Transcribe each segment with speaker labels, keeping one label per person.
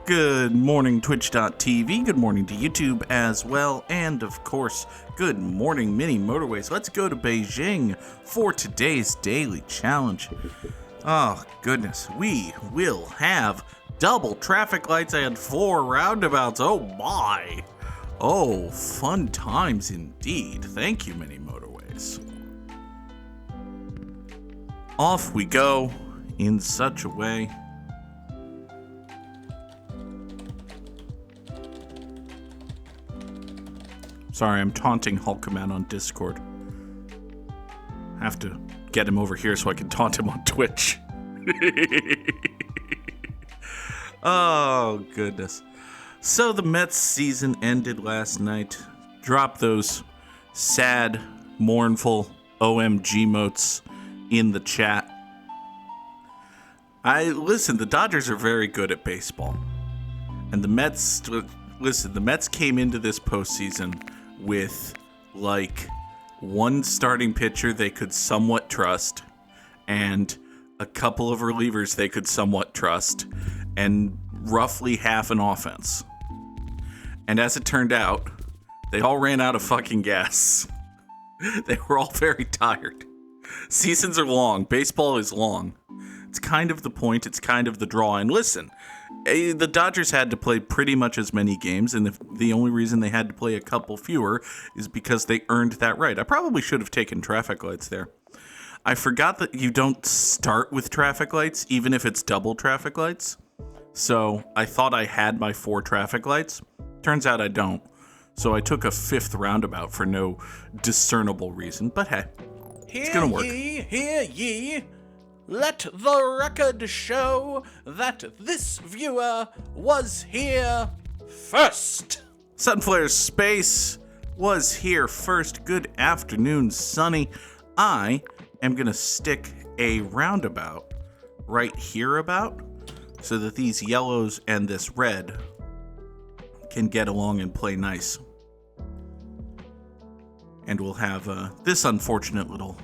Speaker 1: Good morning, Twitch.tv. Good morning to YouTube as well. And of course, good morning, Mini Motorways. Let's go to Beijing for today's daily challenge. Oh, goodness. We will have double traffic lights and 4 roundabouts. Oh, my. Oh, fun times indeed. Thank you, Mini Motorways. Off we go in such a way. Sorry, I'm taunting Hulkaman on Discord. Have to get him over here so I can taunt him on Twitch. Oh, goodness. So the Mets season ended last night. Drop those sad, mournful OMG motes in the chat. Listen, the Dodgers are very good at baseball. And the Mets came into this postseason with like one starting pitcher they could somewhat trust and a couple of relievers they could somewhat trust and roughly half an offense. And as it turned out, they all ran out of fucking gas. They were all very tired. Seasons are long. Baseball is long. It's kind of the point. It's kind of the draw. And listen, the Dodgers had to play pretty much as many games, and the only reason they had to play a couple fewer is because they earned that right. I probably should have taken traffic lights there. I forgot that you don't start with traffic lights, even if it's double traffic lights. So I thought I had my 4 traffic lights. Turns out I don't. So I took a 5th roundabout for no discernible reason. But hey, it's gonna work.
Speaker 2: Hear ye. Let the record show that this viewer was here first.
Speaker 1: Sunflare Space was here first. Good afternoon, Sunny. I am going to stick a roundabout right here about so that these yellows and this red can get along and play nice. And we'll have this unfortunate little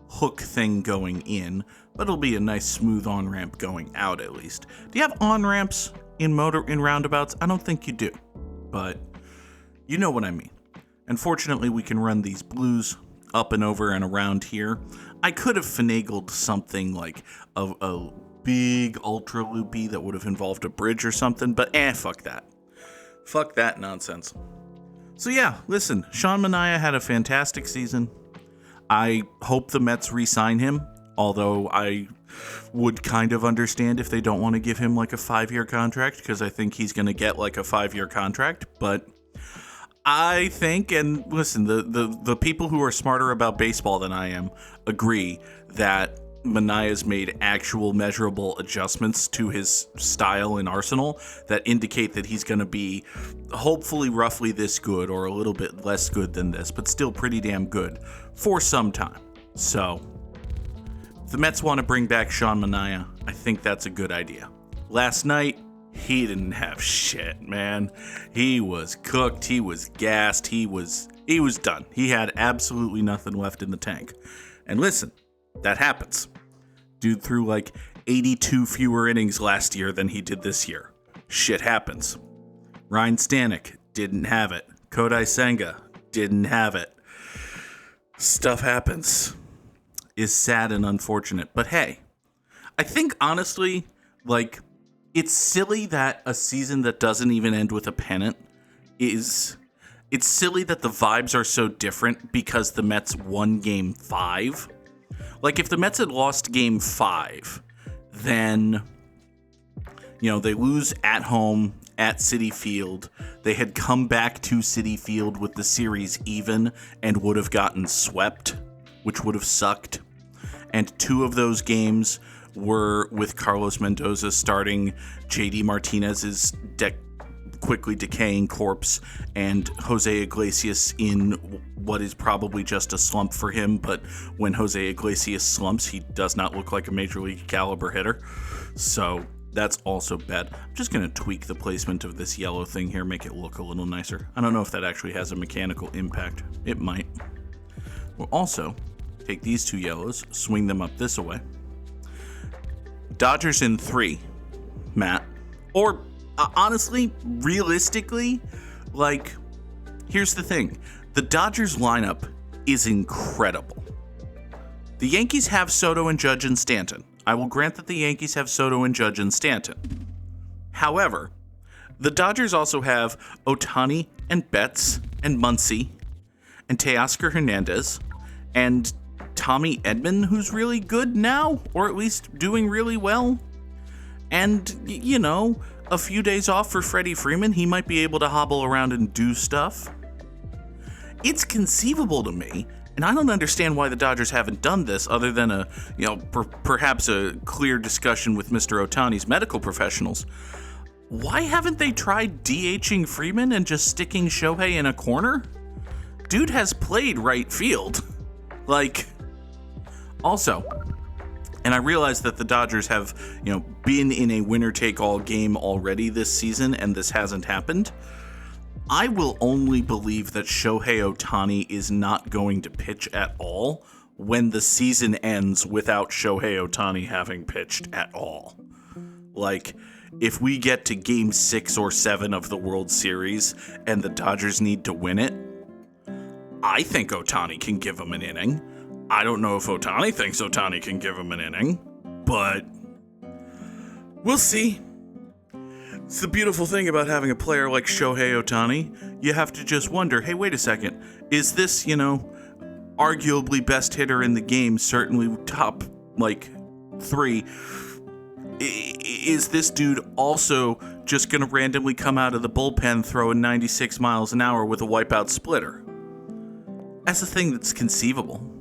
Speaker 1: hook thing going in, but it'll be a nice smooth on-ramp going out at least. Do you have on-ramps in roundabouts? I don't think you do, but you know what I mean. Unfortunately, we can run these blues up and over and around here. I could have finagled something like a big ultra loopy that would have involved a bridge or something, but fuck that. Fuck that nonsense. So yeah, listen, Sean Manaea had a fantastic season. I hope the Mets re-sign him, although I would kind of understand if they don't want to give him like a 5-year contract, because I think he's going to get like a 5-year contract. But I think, and listen, the people who are smarter about baseball than I am agree that Manaea's made actual measurable adjustments to his style and arsenal that indicate that he's going to be hopefully roughly this good or a little bit less good than this, but still pretty damn good for some time. So if the Mets want to bring back Sean Manaea, I think that's a good idea. Last night, he didn't have shit, man. He was cooked. He was gassed. He was done. He had absolutely nothing left in the tank. And listen, that happens. Dude threw like 82 fewer innings last year than he did this year. Shit happens. Ryan Stanek didn't have it. Kodai Senga didn't have it. Stuff happens. Is sad and unfortunate. But hey, I think honestly, like, it's silly that a season that doesn't even end with a pennant it's silly that the vibes are so different because the Mets won Game 5. Like, if the Mets had lost Game 5, then, you know, they lose at home at Citi Field. They had come back to Citi Field with the series even and would have gotten swept, which would have sucked. And 2 of those games were with Carlos Mendoza starting JD Martinez's quickly decaying corpse and Jose Iglesias in what is probably just a slump for him, but when Jose Iglesias slumps, he does not look like a major league caliber hitter. So that's also bad. I'm just going to tweak the placement of this yellow thing here, make it look a little nicer. I don't know if that actually has a mechanical impact. It might. We'll also take these 2 yellows, swing them up this way. Dodgers in 3, Matt. Or honestly, realistically, like, here's the thing. The Dodgers lineup is incredible. The Yankees have Soto and Judge and Stanton. I will grant that the Yankees have Soto and Judge and Stanton. However, the Dodgers also have Ohtani and Betts and Muncy and Teoscar Hernandez and Tommy Edman, who's really good now, or at least doing really well. And, you know, a few days off for Freddie Freeman, he might be able to hobble around and do stuff. It's conceivable to me, and I don't understand why the Dodgers haven't done this other than perhaps a clear discussion with Mr. Ohtani's medical professionals. Why haven't they tried DHing Freeman and just sticking Shohei in a corner? Dude has played right field. Like, also, and I realize that the Dodgers have, been in a winner-take-all game already this season, and this hasn't happened. I will only believe that Shohei Ohtani is not going to pitch at all when the season ends without Shohei Ohtani having pitched at all. Like, if we get to Game 6 or 7 of the World Series and the Dodgers need to win it, I think Ohtani can give them an inning. I don't know if Ohtani thinks Ohtani can give him an inning, but we'll see. It's the beautiful thing about having a player like Shohei Ohtani. You have to just wonder, hey, wait a second. Is this, arguably best hitter in the game, certainly top, 3, is this dude also just going to randomly come out of the bullpen throwing 96 miles an hour with a wipeout splitter? That's a thing that's conceivable.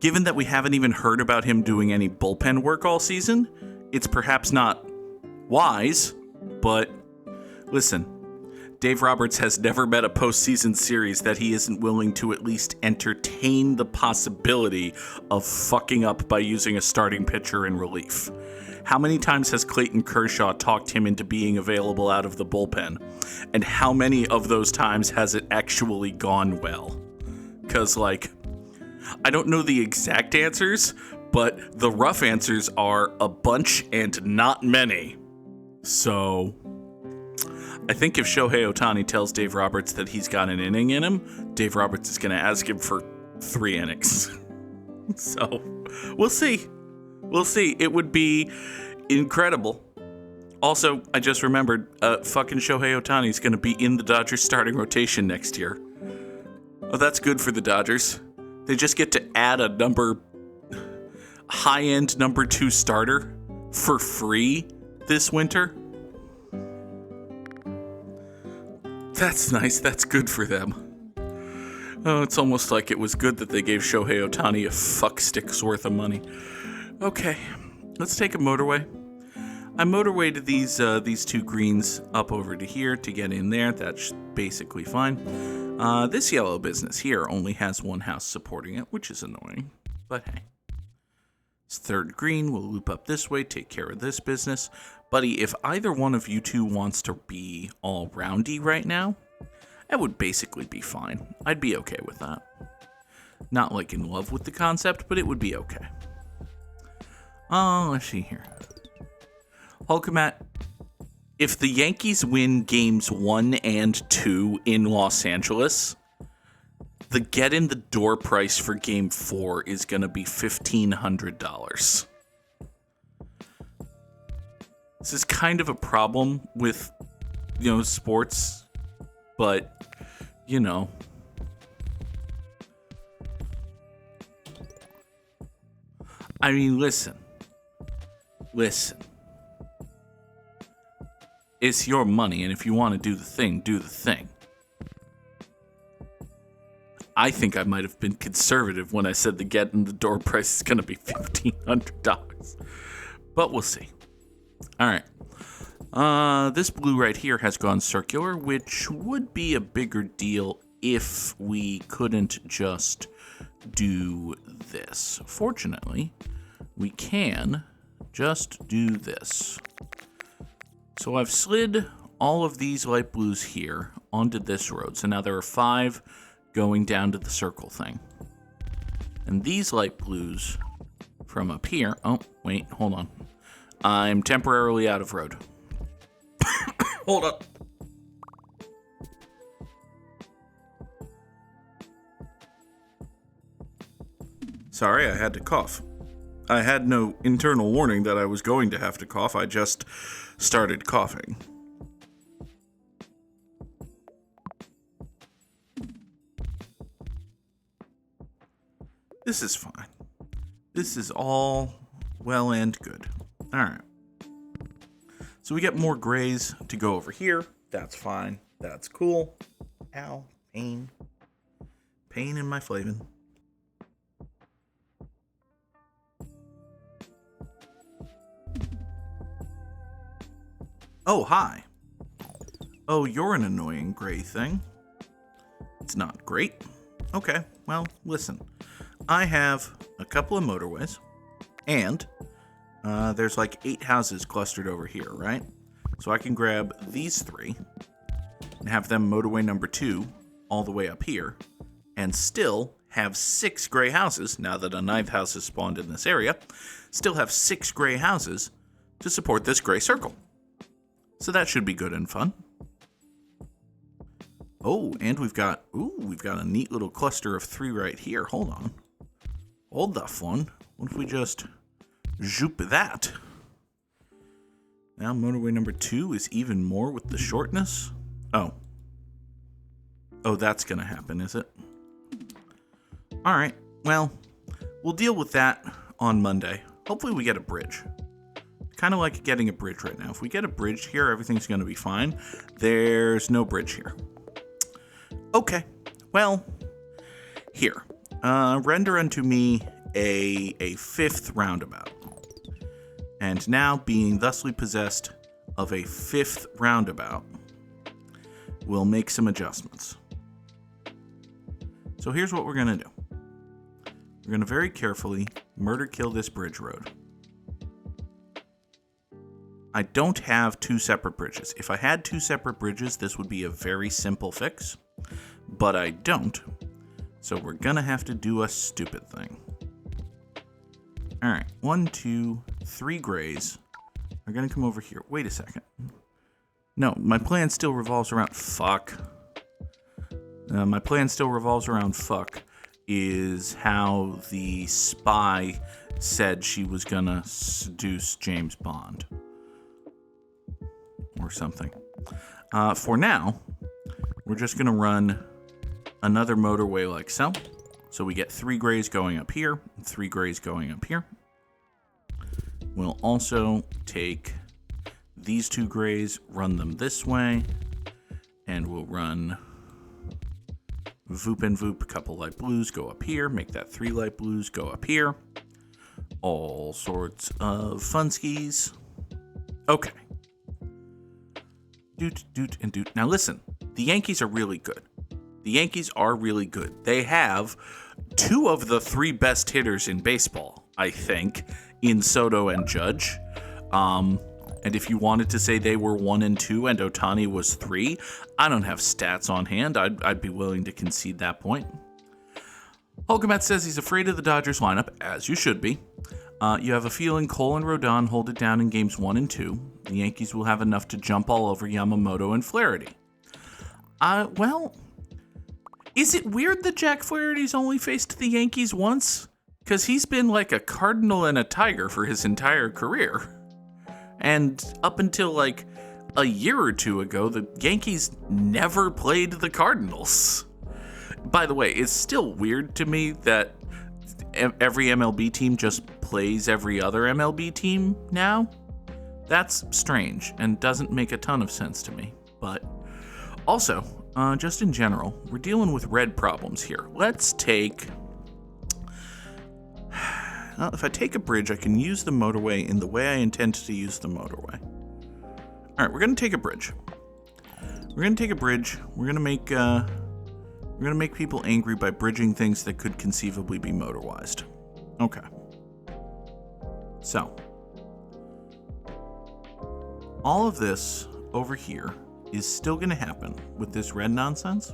Speaker 1: Given that we haven't even heard about him doing any bullpen work all season, it's perhaps not wise, but listen, Dave Roberts has never met a postseason series that he isn't willing to at least entertain the possibility of fucking up by using a starting pitcher in relief. How many times has Clayton Kershaw talked him into being available out of the bullpen? And how many of those times has it actually gone well? Because, I don't know the exact answers, but the rough answers are a bunch and not many. So, I think if Shohei Ohtani tells Dave Roberts that he's got an inning in him, Dave Roberts is going to ask him for 3 innings. So, we'll see. We'll see. It would be incredible. Also, I just remembered, fucking Shohei Ohtani is going to be in the Dodgers starting rotation next year. Oh, that's good for the Dodgers. They just get to add a high-end number 2 starter for free this winter. That's nice. That's good for them. Oh, it's almost like it was good that they gave Shohei Ohtani a fuckstick's worth of money. Okay, let's take a motorway. I motorwayed these 2 greens up over to here to get in there. That's basically fine. This yellow business here only has 1 house supporting it, which is annoying, but hey. It's 3rd green, we'll loop up this way, take care of this business. Buddy, if either one of you 2 wants to be all roundy right now, that would basically be fine. I'd be okay with that. Not in love with the concept, but it would be okay. Let's see here. Hulkamat, if the Yankees win games 1 and 2 in Los Angeles, the get-in-the-door price for Game 4 is going to be $1,500. This is kind of a problem with, sports, but, I mean, listen. It's your money, and if you want to do the thing, do the thing. I think I might have been conservative when I said the get-in-the-door price is going to be $1,500. But we'll see. All right. This blue right here has gone circular, which would be a bigger deal if we couldn't just do this. Fortunately, we can just do this. So I've slid all of these light blues here onto this road. So now there are 5 going down to the circle thing. And these light blues from up here, oh, wait, hold on. I'm temporarily out of road. Hold up. Sorry, I had to cough. I had no internal warning that I was going to have to cough. I just started coughing. This is fine. This is all well and good. All right. So we get more grays to go over here. That's fine. That's cool. Ow. Pain. Pain in my flavin. Oh, hi. Oh, you're an annoying gray thing. It's not great. Okay, well, listen. I have a couple of motorways, and there's like 8 houses clustered over here, right? So I can grab these 3 and have them motorway number 2 all the way up here, and still have 6 gray houses, now that a 9th house has spawned in this area, still have 6 gray houses to support this gray circle. So that should be good and fun. Oh, and we've got a neat little cluster of 3 right here. Hold on. Hold that one. What if we just zoop that? Now motorway number 2 is even more with the shortness. Oh, that's gonna happen, is it? All right, well, we'll deal with that on Monday. Hopefully we get a bridge. Kind of like getting a bridge right now. If we get a bridge here, everything's going to be fine. There's no bridge here. Okay, well, here. Render unto me a 5th roundabout. And now, being thusly possessed of a 5th roundabout, we'll make some adjustments. So here's what we're going to do. We're going to very carefully murder kill this bridge road. I don't have 2 separate bridges. If I had 2 separate bridges, this would be a very simple fix, but I don't. So we're gonna have to do a stupid thing. All right, 1, 2, 3 grays are gonna come over here. Wait a second. No, my plan still revolves around fuck. My plan still revolves around fuck is how the spy said she was gonna seduce James Bond. Or something. For now, we're just going to run another motorway like so. So we get 3 grays going up here, 3 grays going up here. We'll also take these 2 grays, run them this way, and we'll run Voop and Voop, a couple light blues go up here, make that 3 light blues go up here. All sorts of funskies. Okay. Doot, doot, and doot. Now listen, the Yankees are really good. The Yankees are really good. They have 2 of the 3 best hitters in baseball, I think, in Soto and Judge. And if you wanted to say they were 1 and 2 and Ohtani was 3, I don't have stats on hand. I'd be willing to concede that point. Holcomat says he's afraid of the Dodgers lineup, as you should be. You have a feeling Cole and Rodon hold it down in games 1 and 2. The Yankees will have enough to jump all over Yamamoto and Flaherty. Well, is it weird that Jack Flaherty's only faced the Yankees once? Because he's been like a Cardinal and a Tiger for his entire career. And up until like a year or 2 ago, the Yankees never played the Cardinals. By the way, it's still weird to me that every MLB team just plays every other MLB team now. That's strange and doesn't make a ton of sense to me. But also, just in general, we're dealing with red problems here. Let's take... Well, if I take a bridge, I can use the motorway in the way I intend to use the motorway. All right, we're going to take a bridge. We're going to take a bridge. We're going to make people angry by bridging things that could conceivably be motorwized. Okay. So, all of this over here is still going to happen with this red nonsense.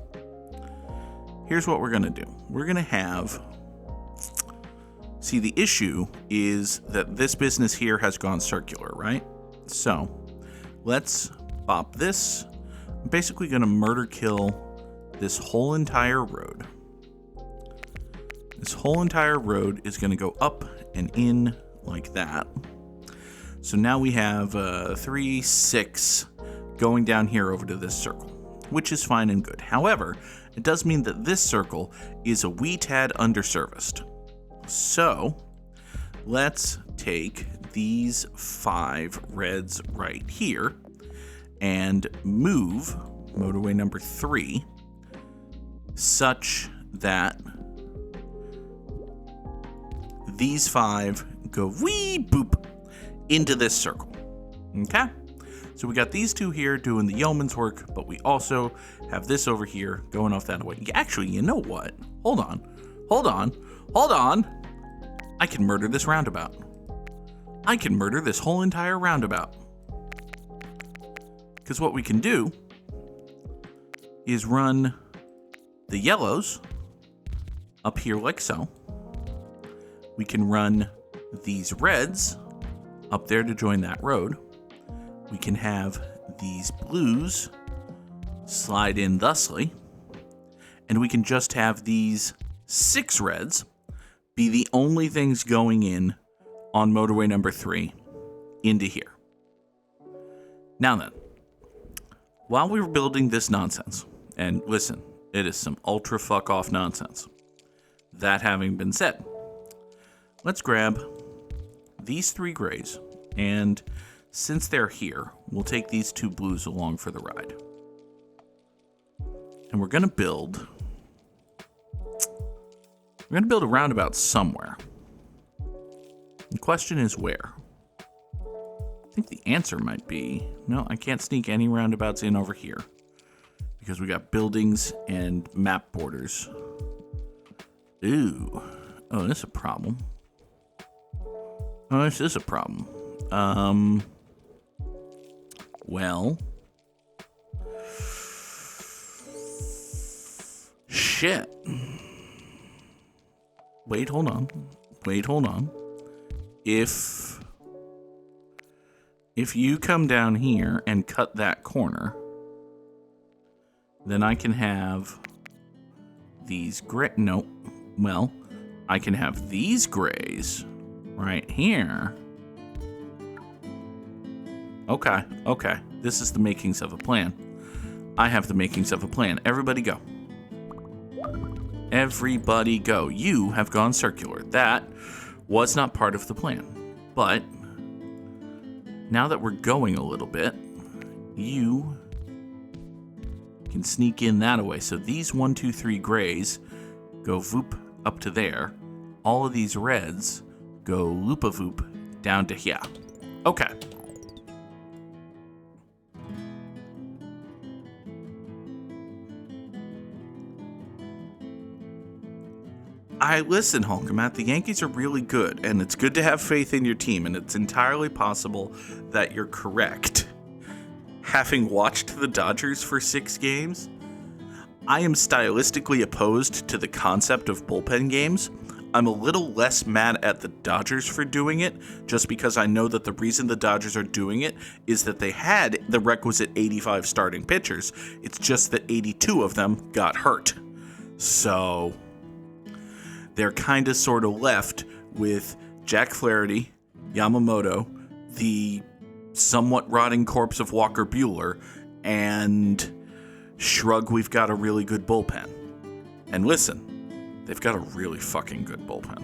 Speaker 1: Here's what we're going to do. We're going to have... See, the issue is that this business here has gone circular, right? So, let's bop this. I'm basically going to murder kill this whole entire road. This whole entire road is going to go up and in like that. So now we have 3, 6 going down here over to this circle, which is fine and good. However, it does mean that this circle is a wee tad underserviced. So let's take these 5 reds right here and move motorway number 3 such that these 5 go wee boop into this circle. Okay? So we got these 2 here doing the yeoman's work, but we also have this over here going off that way. Actually, you know what? Hold on. I can murder this roundabout. I can murder this whole entire roundabout. Because what we can do is run the yellows up here like so. We can run these reds up there to join that road. We can have these blues slide in thusly. And we can just have these 6 reds be the only things going in on motorway number 3 into here. Now then, while we were building this nonsense, and listen, it is some ultra fuck off nonsense. That having been said, let's grab these 3 grays, and since they're here, we'll take these 2 blues along for the ride. And we're gonna build a roundabout somewhere. The question is where? I think the answer might be, no, I can't sneak any roundabouts in over here because we got buildings and map borders. Ooh. Oh, this is a problem. Well. Shit. Wait, hold on. If you come down here and cut that corner, then I can have these I can have these grays right here. Okay. This is the makings of a plan. I have the makings of a plan. Everybody go. Everybody go. You have gone circular. That was not part of the plan. But now that we're going a little bit, you can sneak in that away. So these 1, 2, 3 grays go voop up to there. All of these reds go loop-a-voop down to here. Okay. Listen, Hulkamat, the Yankees are really good, and it's good to have faith in your team, and it's entirely possible that you're correct. Having watched the Dodgers for 6 games, I am stylistically opposed to the concept of bullpen games. I'm a little less mad at the Dodgers for doing it, just because I know that the reason the Dodgers are doing it is that they had the requisite 85 starting pitchers. It's just that 82 of them got hurt. So they're kind of sort of left with Jack Flaherty, Yamamoto, the somewhat rotting corpse of Walker Buehler, and shrug, we've got a really good bullpen. And listen, they've got a really fucking good bullpen.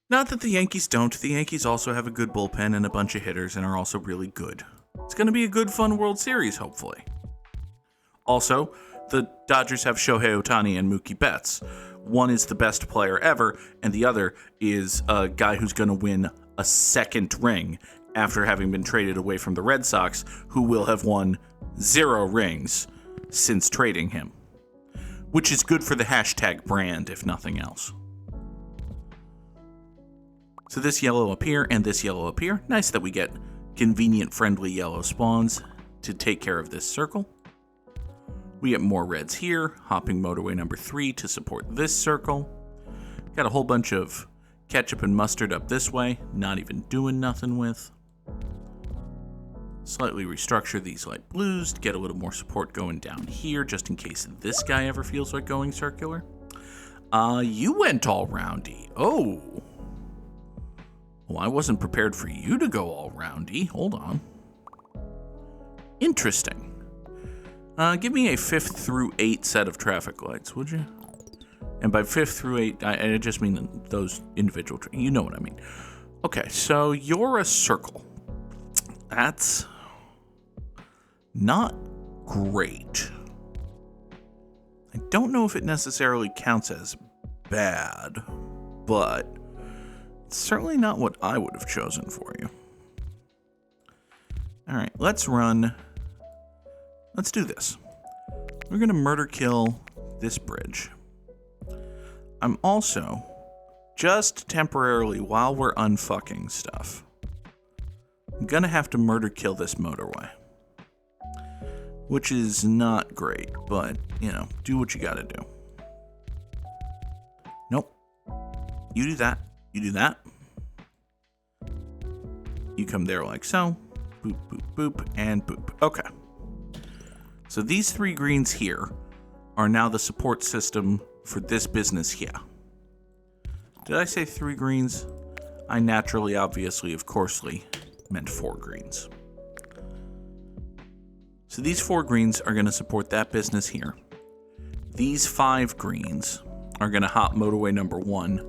Speaker 1: Not that the Yankees don't. The Yankees also have a good bullpen and a bunch of hitters and are also really good. It's going to be a good, fun World Series, hopefully. Also, the Dodgers have Shohei Ohtani and Mookie Betts. One is the best player ever, and the other is a guy who's going to win a 2nd ring after having been traded away from the Red Sox, who will have won 0 rings since trading him. Which is good for the hashtag brand, if nothing else. So this yellow up here and this yellow up here. Nice that we get convenient, friendly yellow spawns to take care of this circle. We get more reds here, hopping motorway number 3 to support this circle. Got a whole bunch of Ketchup and mustard up this way, not even doing nothing with. Slightly restructure these light blues to get a little more support going down here, just in case this guy ever feels like going circular. You went all roundy. Oh. Well, I wasn't prepared for you to go all roundy. Hold on. Interesting. Give me a 5th through 8 set of traffic lights, would you? And by 5th through 8, I just mean those individual, you know what I mean. Okay, so you're a circle. That's not great. I don't know if it necessarily counts as bad, but it's certainly not what I would have chosen for you. All right, let's do this. We're gonna murder kill this bridge. I'm also, just temporarily while we're unfucking stuff, I'm gonna have to murder kill this motorway. Which is not great, but, you know, do what you gotta do. Nope. You do that. You do that. You come there like so. Boop, boop, boop, and boop. Okay. So these 3 greens here are now the support system for this business here. Did I say 3 greens? I naturally, obviously, of coursely meant 4 greens. So these 4 greens are going to support that business here. These 5 greens are going to hop motorway number 1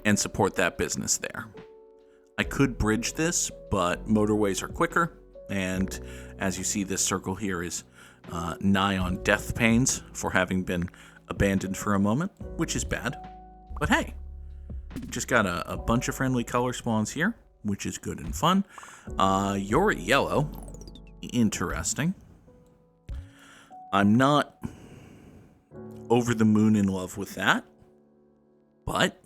Speaker 1: and support that business there. I could bridge this, but motorways are quicker, and as you see, this circle here is nigh on death pains for having been abandoned for a moment, which is bad. But hey, just got a bunch of friendly color spawns here, which is good and fun. You're a yellow. Interesting. I'm not over the moon in love with that, but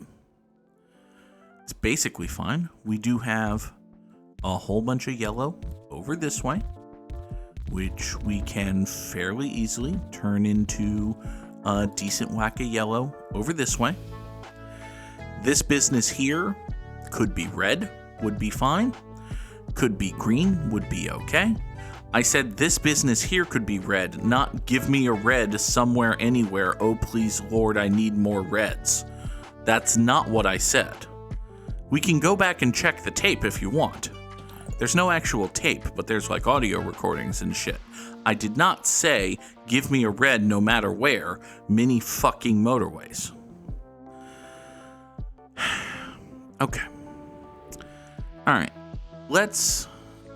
Speaker 1: it's basically fine. We do have a whole bunch of yellow over this way, which we can fairly easily turn into a decent whack of yellow over this way. This business here could be red, would be fine. Could be green, would be okay. I said this business here could be red, not give me a red somewhere, anywhere. Oh, please, Lord, I need more reds. That's not what I said. We can go back and check the tape if you want. There's no actual tape, but there's like audio recordings and shit. I did not say, give me a red no matter where, mini fucking motorways. Okay. Alright. Let's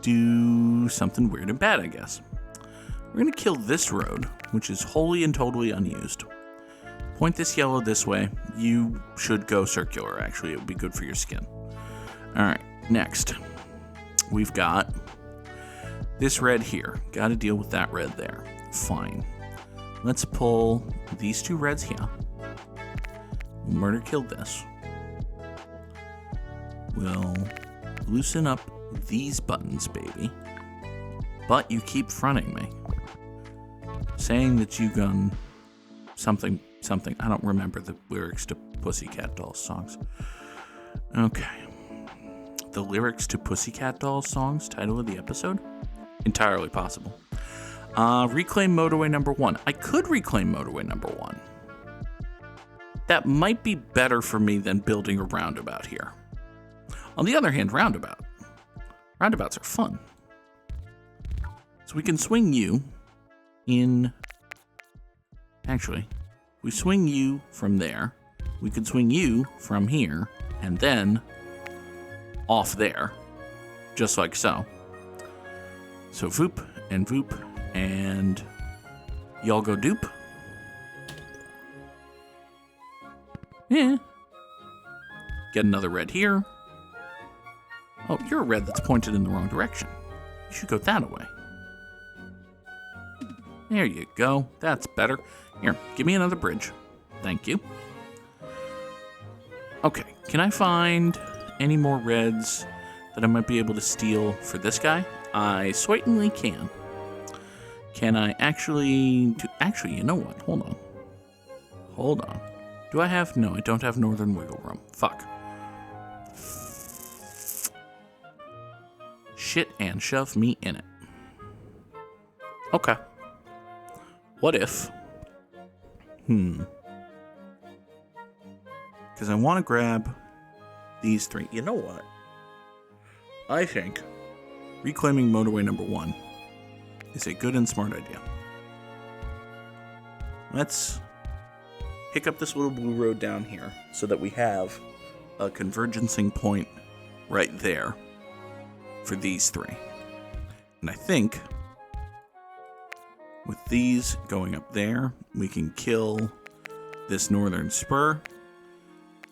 Speaker 1: do something weird and bad, I guess. We're going to kill this road, which is wholly and totally unused. Point this yellow this way. You should go circular, actually. It would be good for your skin. Alright, next. We've got this red here. Got to deal with that red there. Fine. Let's pull these 2 reds here. Murder kill this. We'll loosen up these buttons, baby. But you keep fronting me. Saying that you gun something. I don't remember the lyrics to Pussycat Dolls songs. Okay. The lyrics to Pussycat Dolls songs, title of the episode? Entirely possible. Reclaim motorway number 1. I could reclaim motorway number 1. That might be better for me than building a roundabout here. On the other hand, roundabouts are fun. So we can swing you in... Actually, we swing you from there. We could swing you from here, and then off there, just like so. So voop, and y'all go dupe. Yeah. Get another red here. Oh, you're a red that's pointed in the wrong direction. You should go that way. There you go. That's better. Here, give me another bridge. Thank you. Okay, can I find any more reds that I might be able to steal for this guy? I certainly can. Can I actually... Actually, you know what? Hold on. Do I have... No, I don't have Northern Wiggle Room. Fuck. shit and shove me in it. Okay. What if? Because I want to grab these three. You know what? I think reclaiming motorway number 1 is a good and smart idea. Let's pick up this little blue road down here so that we have a convergencing point right there for these three. And I think with these going up there, we can kill this northern spur.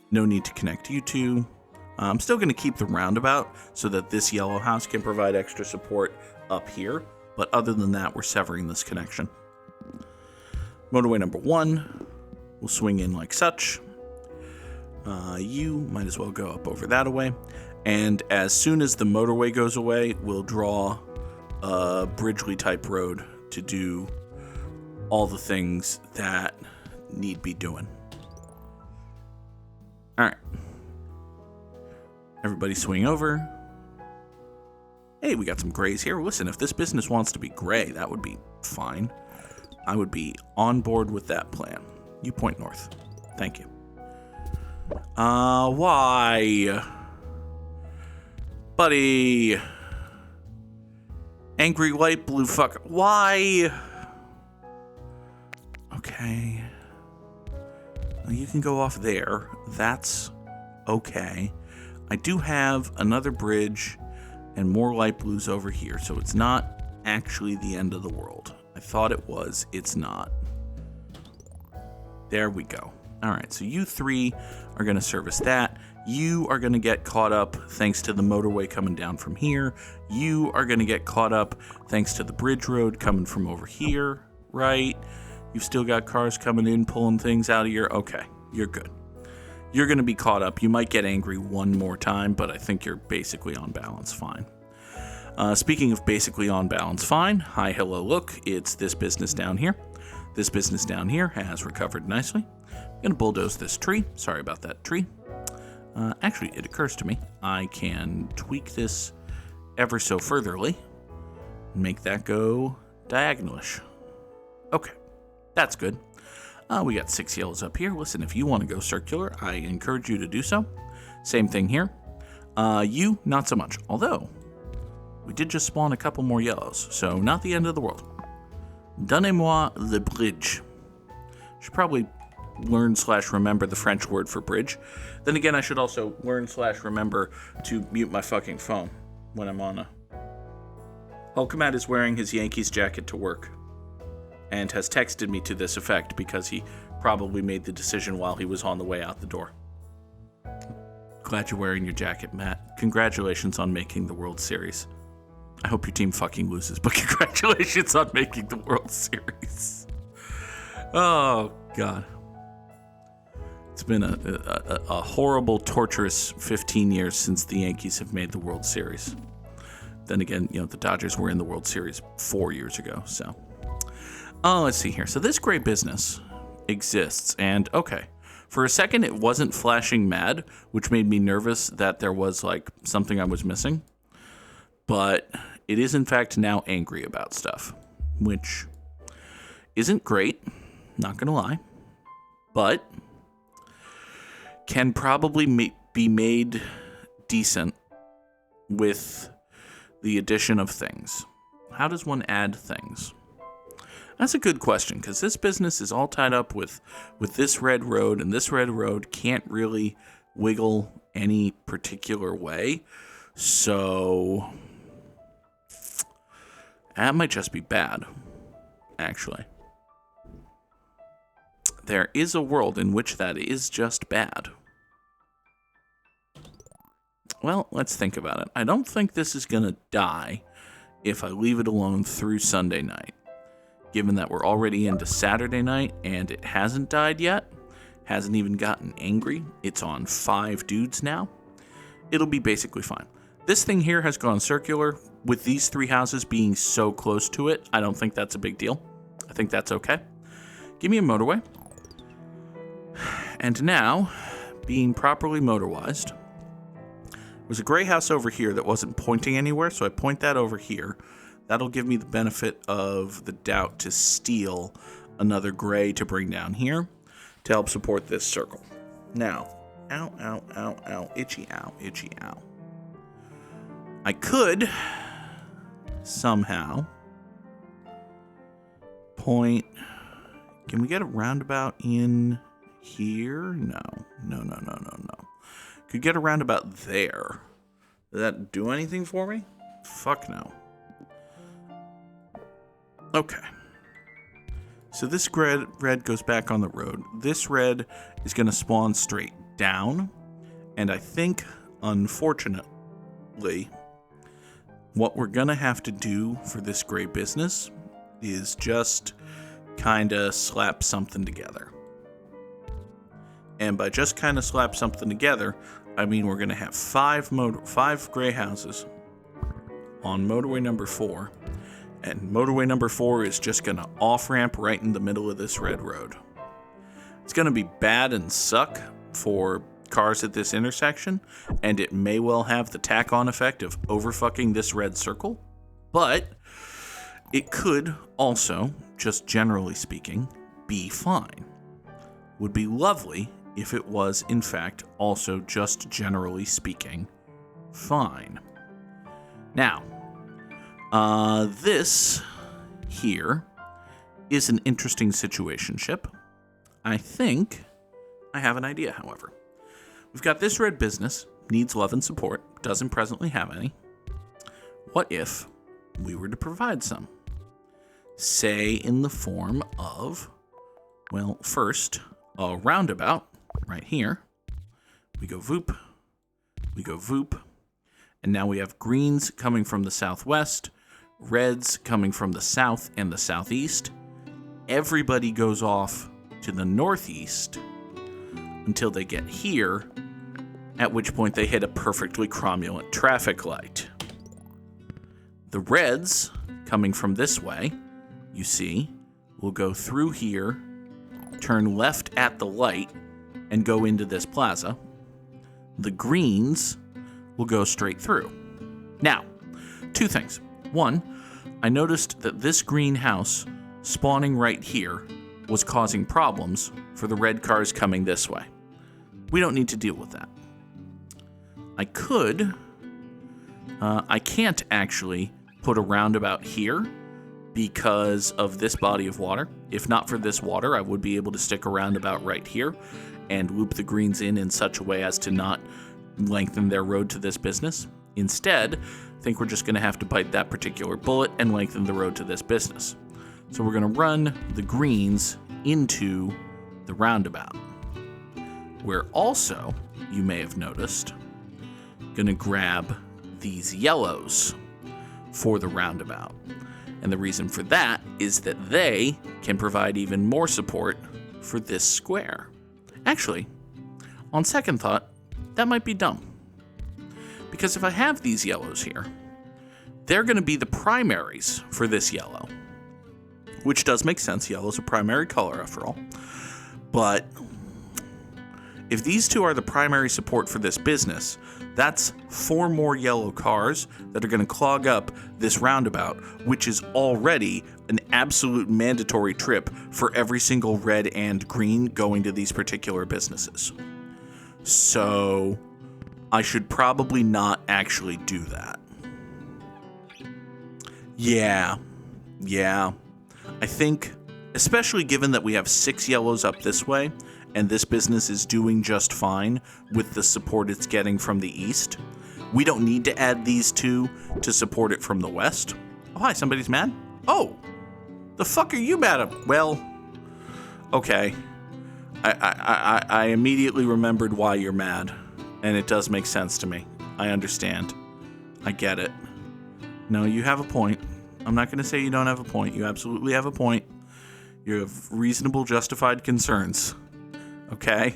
Speaker 1: No need to connect you two. I'm still going to keep the roundabout so that this yellow house can provide extra support up here. But other than that, we're severing this connection. Motorway number 1 will swing in like such. You might as well go up over that away. And as soon as the motorway goes away, we'll draw a Bridgely type road to do all the things that need be doing. All right. Everybody swing over. Hey, we got some grays here. Listen, if this business wants to be gray, that would be fine. I would be on board with that plan. You point north. Thank you. Why? Buddy. Angry light blue fucker. Why? Okay. Well, you can go off there. That's okay. I do have another bridge and more light blues over here, so it's not actually the end of the world. I thought it was. It's not. There we go. All right, so you three are going to service that. You are going to get caught up thanks to the motorway coming down from here. You are going to get caught up thanks to the bridge road coming from over here, right? You've still got cars coming in, pulling things out of your... Okay, you're good. You're going to be caught up. You might get angry one more time, but I think you're basically on balance fine. Speaking of basically on balance fine, hi, hello, look, it's this business down here. This business down here has recovered nicely. I'm going to bulldoze this tree. Sorry about that tree. Actually, it occurs to me, I can tweak this ever so furtherly and make that go diagonalish. Okay, that's good. We got 6 yellows up here. Listen, if you want to go circular, I encourage you to do so. Same thing here. You, not so much. Although, we did just spawn a couple more yellows, so not the end of the world. Donnez-moi le bridge. Should probably learn/remember the French word for bridge. Then again, I should also learn/remember to mute my fucking phone when I'm on a... Hulkamat is wearing his Yankees jacket to work and has texted me to this effect because he probably made the decision while he was on the way out the door. Glad you're wearing your jacket, Matt. Congratulations on making the World Series. I hope your team fucking loses, but congratulations on making the World Series. Oh, God. It's been a horrible, torturous 15 years since the Yankees have made the World Series. Then again, you know, the Dodgers were in the World Series 4 years ago, so... Oh, let's see here. So this gray business exists, and okay. For a second, it wasn't flashing mad, which made me nervous that there was, like, something I was missing. But it is, in fact, now angry about stuff, which isn't great, not gonna lie, but can probably be made decent with the addition of things. How does one add things? That's a good question, because this business is all tied up with this red road, and this red road can't really wiggle any particular way. So that might just be bad, actually. There is a world in which that is just bad. Well, let's think about it. I don't think this is going to die if I leave it alone through Sunday night. Given that we're already into Saturday night and it hasn't died yet, hasn't even gotten angry, it's on 5 dudes now, it'll be basically fine. This thing here has gone circular. With these 3 houses being so close to it, I don't think that's a big deal. I think that's okay. Give me a motorway. And now, being properly motorwized, was a gray house over here that wasn't pointing anywhere, so I point that over here. That'll give me the benefit of the doubt to steal another gray to bring down here to help support this circle. Now, ow, ow, ow, ow, itchy, ow, itchy, ow. I could somehow point... Can we get a roundabout in here? No. Could get a roundabout there. Does that do anything for me? Fuck no. Okay. So this red goes back on the road. This red is going to spawn straight down. And I think, unfortunately, what we're going to have to do for this gray business is just kind of slap something together. And by just kind of slap something together, I mean we're going to have five gray houses on motorway number 4. And motorway number 4 is just going to off-ramp right in the middle of this red road. It's going to be bad and suck for cars at this intersection, and it may well have the tack-on effect of overfucking this red circle, but it could also, just generally speaking, be fine. Would be lovely if it was, in fact, also just generally speaking, fine. Now, this here is an interesting situationship. I think I have an idea, however. We've got this red business, needs love and support, doesn't presently have any. What if we were to provide some? Say in the form of, well, first, a roundabout right here. We go voop, and now we have greens coming from the southwest, reds coming from the south and the southeast. Everybody goes off to the northeast until they get here, at which point they hit a perfectly cromulent traffic light. The reds coming from this way, you see, will go through here, turn left at the light, and go into this plaza. The greens will go straight through. Now, two things. One, I noticed that this greenhouse spawning right here was causing problems for the red cars coming this way. We don't need to deal with that. I can't actually put a roundabout here because of this body of water. If not for this water, I would be able to stick a roundabout right here and loop the greens in such a way as to not lengthen their road to this business. Instead, I think we're just going to have to bite that particular bullet and lengthen the road to this business. So we're going to run the greens into the roundabout. We're also, you may have noticed, going to grab these yellows for the roundabout. And the reason for that is that they can provide even more support for this square. Actually, on second thought, that might be dumb. Because if I have these yellows here, they're going to be the primaries for this yellow. Which does make sense. Yellow's a primary color, after all. But if these two are the primary support for this business, that's 4 more yellow cars that are going to clog up this roundabout, which is already an absolute mandatory trip for every single red and green going to these particular businesses. So I should probably not actually do that. Yeah. I think, especially given that we have 6 yellows up this way, and this business is doing just fine with the support it's getting from the east, we don't need to add these 2 to support it from the west. Oh, hi, somebody's mad? Oh, the fuck are you mad at? Well, okay. I immediately remembered why you're mad, and it does make sense to me. I understand. I get it. No, you have a point. I'm not going to say you don't have a point. You absolutely have a point. You have reasonable, justified concerns. Okay?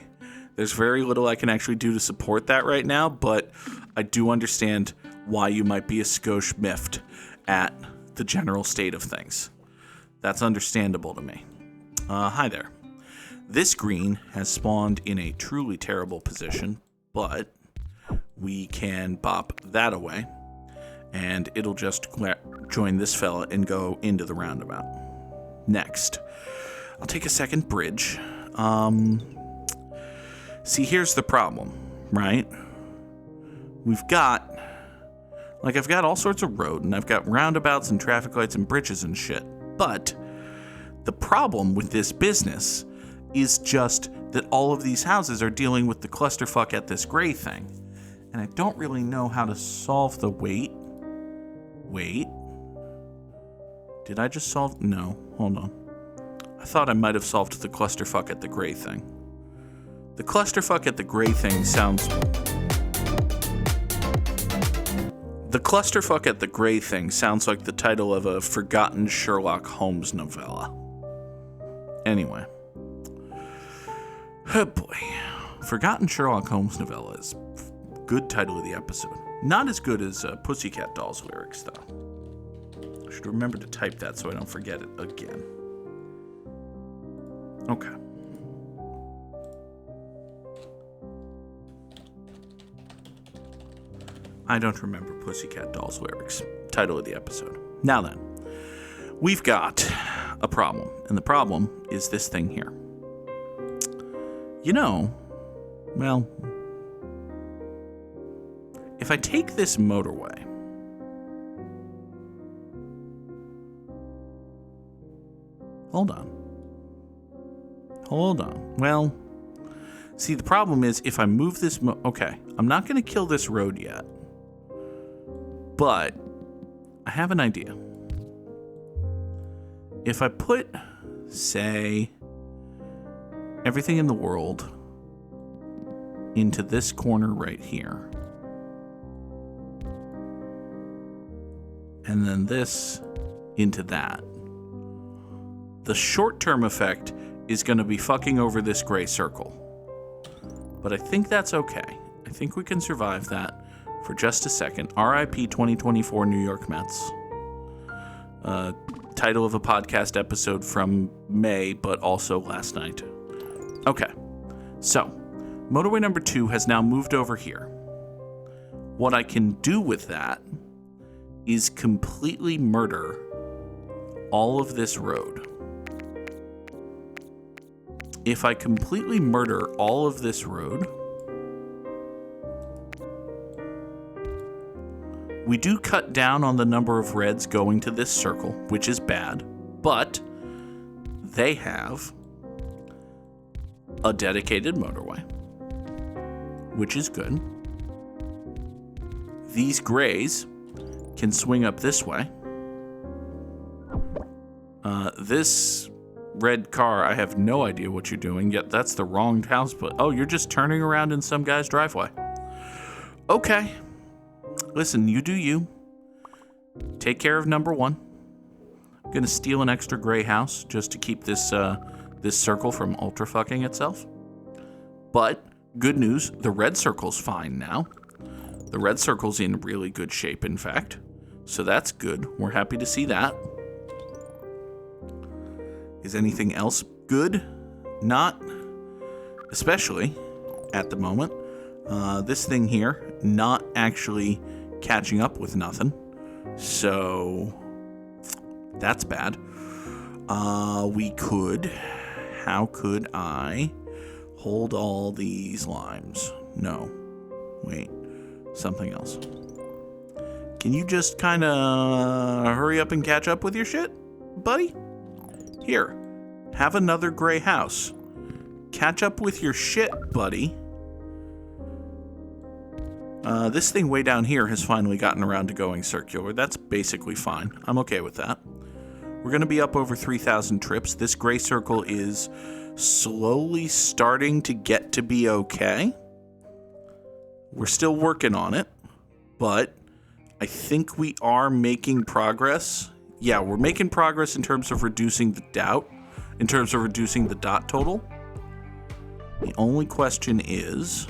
Speaker 1: There's very little I can actually do to support that right now, but I do understand why you might be a skosh miffed at the general state of things. That's understandable to me. Hi there. This green has spawned in a truly terrible position, but we can bop that away, and it'll just join this fella and go into the roundabout. Next, I'll take a second bridge. See, here's the problem, right? I've got all sorts of road, and I've got roundabouts and traffic lights and bridges and shit. But the problem with this business is just that all of these houses are dealing with the clusterfuck at this gray thing. And I don't really know how to solve the wait. Did I just solve? No, hold on. I thought I might have solved the clusterfuck at the gray thing. The clusterfuck at the gray thing sounds... The clusterfuck at the gray thing sounds like the title of a forgotten Sherlock Holmes novella. Anyway. Oh boy. Forgotten Sherlock Holmes novella is good title of the episode. Not as good as Pussycat Dolls lyrics, though. I should remember to type that so I don't forget it again. Okay. I don't remember Pussycat Dolls lyrics. Title of the episode. Now then, we've got a problem, and the problem is this thing here. Well, if I take this motorway, hold on. Well, see, the problem is if I move this, okay, I'm not going to kill this road yet, but I have an idea. If I put, say, everything in the world into this corner right here, and then this into that, the short-term effect is going to be fucking over this gray circle. But I think that's okay. I think we can survive that for just a second. R.I.P. 2024 New York Mets. Title of a podcast episode from May, but also last night. Okay, so motorway number 2 has now moved over here. What I can do with that is completely murder all of this road. If I completely murder all of this road, we do cut down on the number of reds going to this circle, which is bad, but they have a dedicated motorway, which is good. These grays can swing up this way. This red car, I have no idea what you're doing, yet that's the wrong house, but oh, you're just turning around in some guy's driveway. Okay. Listen, you do you. Take care of number 1. I'm gonna steal an extra gray house just to keep this circle from ultra fucking itself. But good news, the red circle's fine now. The red circle's in really good shape, in fact. So that's good. We're happy to see that. Is anything else good? Not. Especially at the moment. This thing here, not actually catching up with nothing. So that's bad. How could I hold all these limes? No. Wait. Something else. Can you just kind of hurry up and catch up with your shit, buddy? Here, have another gray house. Catch up with your shit, buddy. This thing way down here has finally gotten around to going circular. That's basically fine. I'm okay with that. We're going to be up over 3,000 trips. This gray circle is slowly starting to get to be okay. We're still working on it, but I think we are making progress. Yeah, we're making progress in terms of reducing the dot total. The only question is,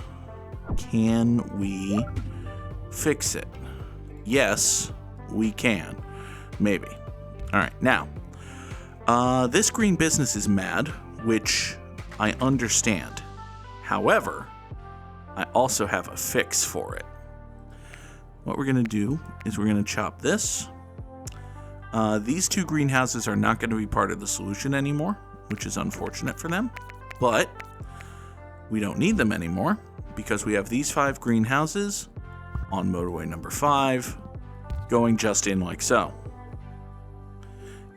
Speaker 1: can we fix it? Yes, we can. Maybe. All right, now, this green business is mad, which I understand. However, I also have a fix for it. what we're going to do is we're going to chop this. These 2 greenhouses are not going to be part of the solution anymore, which is unfortunate for them. But we don't need them anymore because we have these 5 greenhouses on motorway number 5 going just in like so.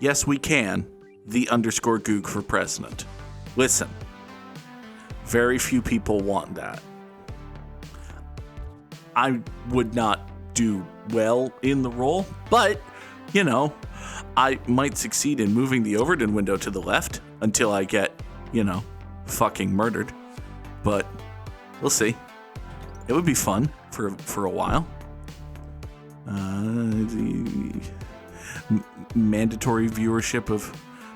Speaker 1: Yes, we can. The underscore Goog for president. Listen, very few people want that. I would not do well in the role, but, you know, I might succeed in moving the Overton window to the left until I get, you know, fucking murdered. But we'll see. It would be fun for a while. Mandatory viewership of...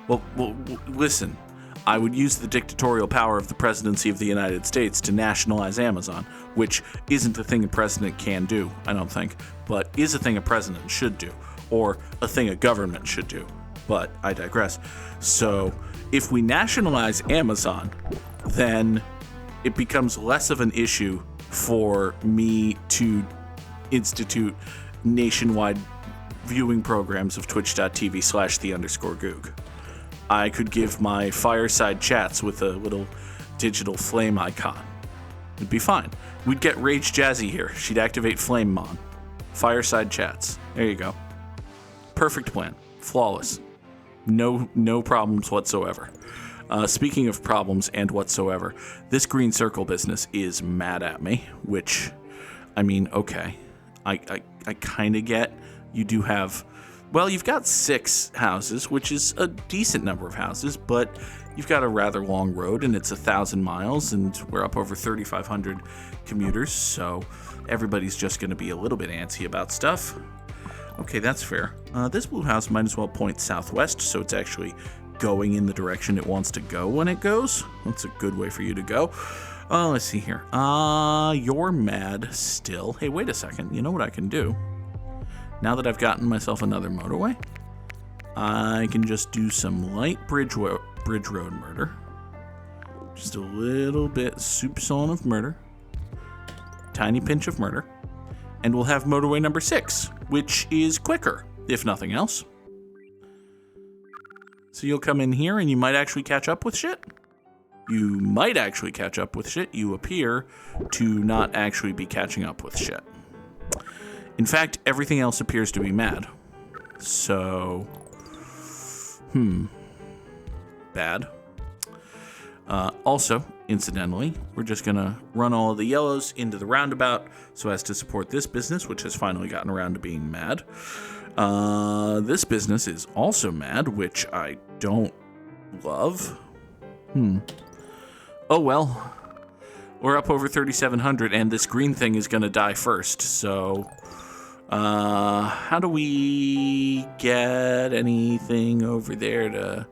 Speaker 1: Well, listen. I would use the dictatorial power of the presidency of the United States to nationalize Amazon, which isn't a thing a president can do, I don't think, but is a thing a president should do, or a thing a government should do. But I digress. So, if we nationalize Amazon, then it becomes less of an issue for me to institute nationwide viewing programs of twitch.tv/the_Goog. I could give my fireside chats with a little digital flame icon. It'd be fine. We'd get Rage Jazzy here. She'd activate Flame Mon. Fireside chats. There you go. Perfect plan. Flawless. No problems whatsoever. Speaking of problems and whatsoever, this green circle business is mad at me, which, I mean, okay. I kind of get. You do have... Well, you've got 6 houses, which is a decent number of houses, but you've got a rather long road, and it's 1,000 miles, and we're up over 3,500 commuters, so everybody's just going to be a little bit antsy about stuff. Okay, that's fair. This blue house might as well point southwest, so it's actually going in the direction it wants to go when it goes. That's a good way for you to go. Let's see here. You're mad still. Hey, wait a second. You know what I can do? Now that I've gotten myself another motorway, I can just do some light bridge road murder. Just a little bit soupçon of murder. Tiny pinch of murder. And we'll have motorway number 6, which is quicker, if nothing else. So you'll come in here and you might actually catch up with shit. You might actually catch up with shit. You appear to not actually be catching up with shit. In fact, everything else appears to be mad. So, bad. Also, incidentally, we're just gonna run all of the yellows into the roundabout so as to support this business, which has finally gotten around to being mad. This business is also mad, which I don't love. Oh well. We're up over 3,700, and this green thing is gonna die first, so... how do we get anything over there to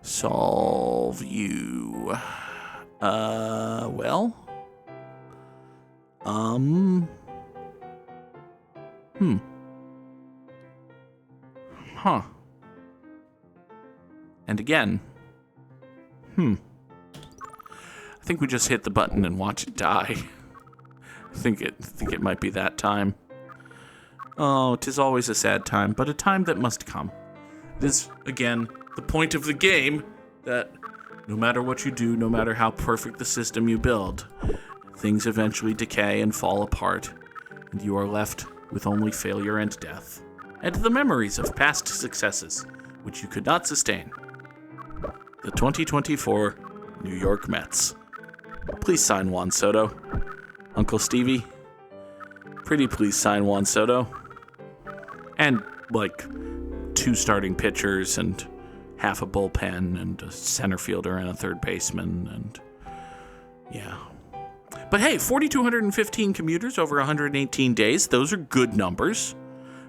Speaker 1: solve you? Well? Huh. And again. I think we just hit the button and watch it die. I think it might be that time. Oh, 'tis always a sad time, but a time that must come. It is, again, the point of the game that no matter what you do, no matter how perfect the system you build, things eventually decay and fall apart, and you are left with only failure and death, and the memories of past successes, which you could not sustain. The 2024 New York Mets. Please sign Juan Soto. Uncle Stevie, pretty please sign Juan Soto. And, 2 starting pitchers and half a bullpen and a center fielder and a third baseman and, yeah. But hey, 4,215 commuters over 118 days. Those are good numbers.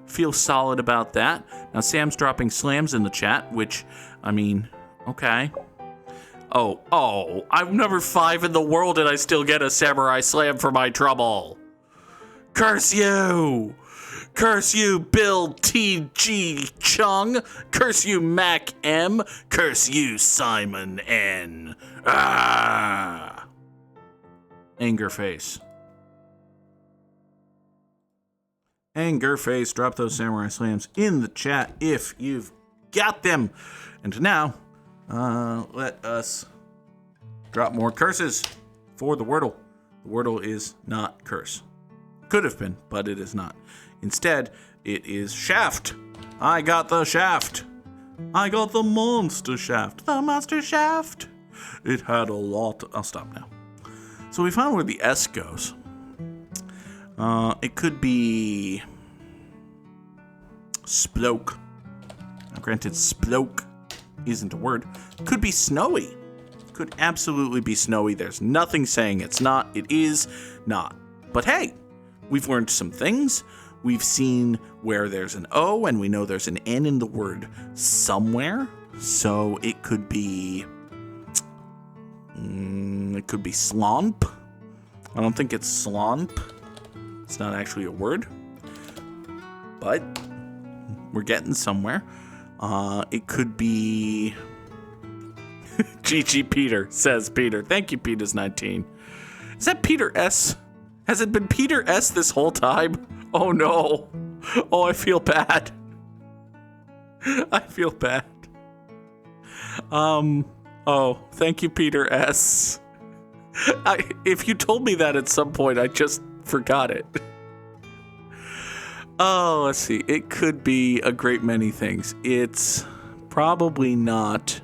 Speaker 1: Feel solid about that. Now, Sam's dropping slams in the chat, which, I mean, okay. Oh, I'm number 5 in the world and I still get a samurai slam for my trouble. Curse you! Curse you, Bill T.G. Chung. Curse you, Mac M. Curse you, Simon N. Ah! Anger face. Anger face, drop those samurai slams in the chat if you've got them. And now, let us drop more curses for the Wordle. The Wordle is not curse. Could have been, but it is not. Instead, it is shaft. I got the shaft. I got the monster shaft. The monster shaft. It had a lot. I'll stop now. So we found where the S goes. It could be sploke. Now, granted, sploke isn't a word. Could be snowy. Could absolutely be snowy. There's nothing saying it's not. It is not. But hey, we've learned some things. We've seen where there's an O, and we know there's an N in the word somewhere. So it could be... it could be slomp. I don't think it's slomp. It's not actually a word. But we're getting somewhere. It could be... GG Peter, says Peter. Thank you, Peters19. Is that Peter S? Has it been Peter S this whole time? Oh no. Oh, I feel bad. I feel bad. Oh, thank you, Peter S. If you told me that at some point, I just forgot it. Oh, let's see. It could be a great many things. It's probably not...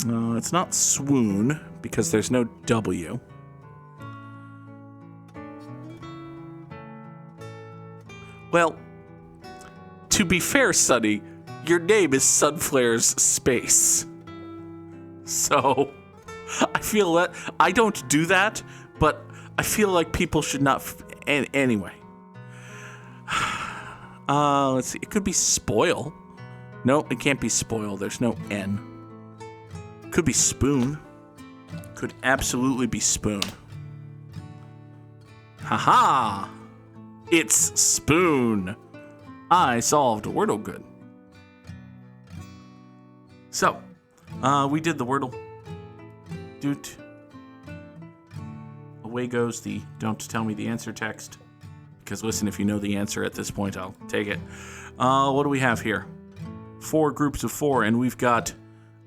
Speaker 1: it's not swoon, because there's no W. Well, to be fair, Sonny, your name is Sunflare's Space. So, I feel that... I don't do that, but I feel like people should not... Anyway. Let's see. It could be spoil. No, it can't be spoil. There's no N. Could be spoon. Could absolutely be spoon. Haha! It's spoon. I solved Wordle good. So, we did the Wordle. Doot. Away goes the don't tell me the answer text. Because listen, if you know the answer at this point, I'll take it. What do we have here? 4 groups of 4, and we've got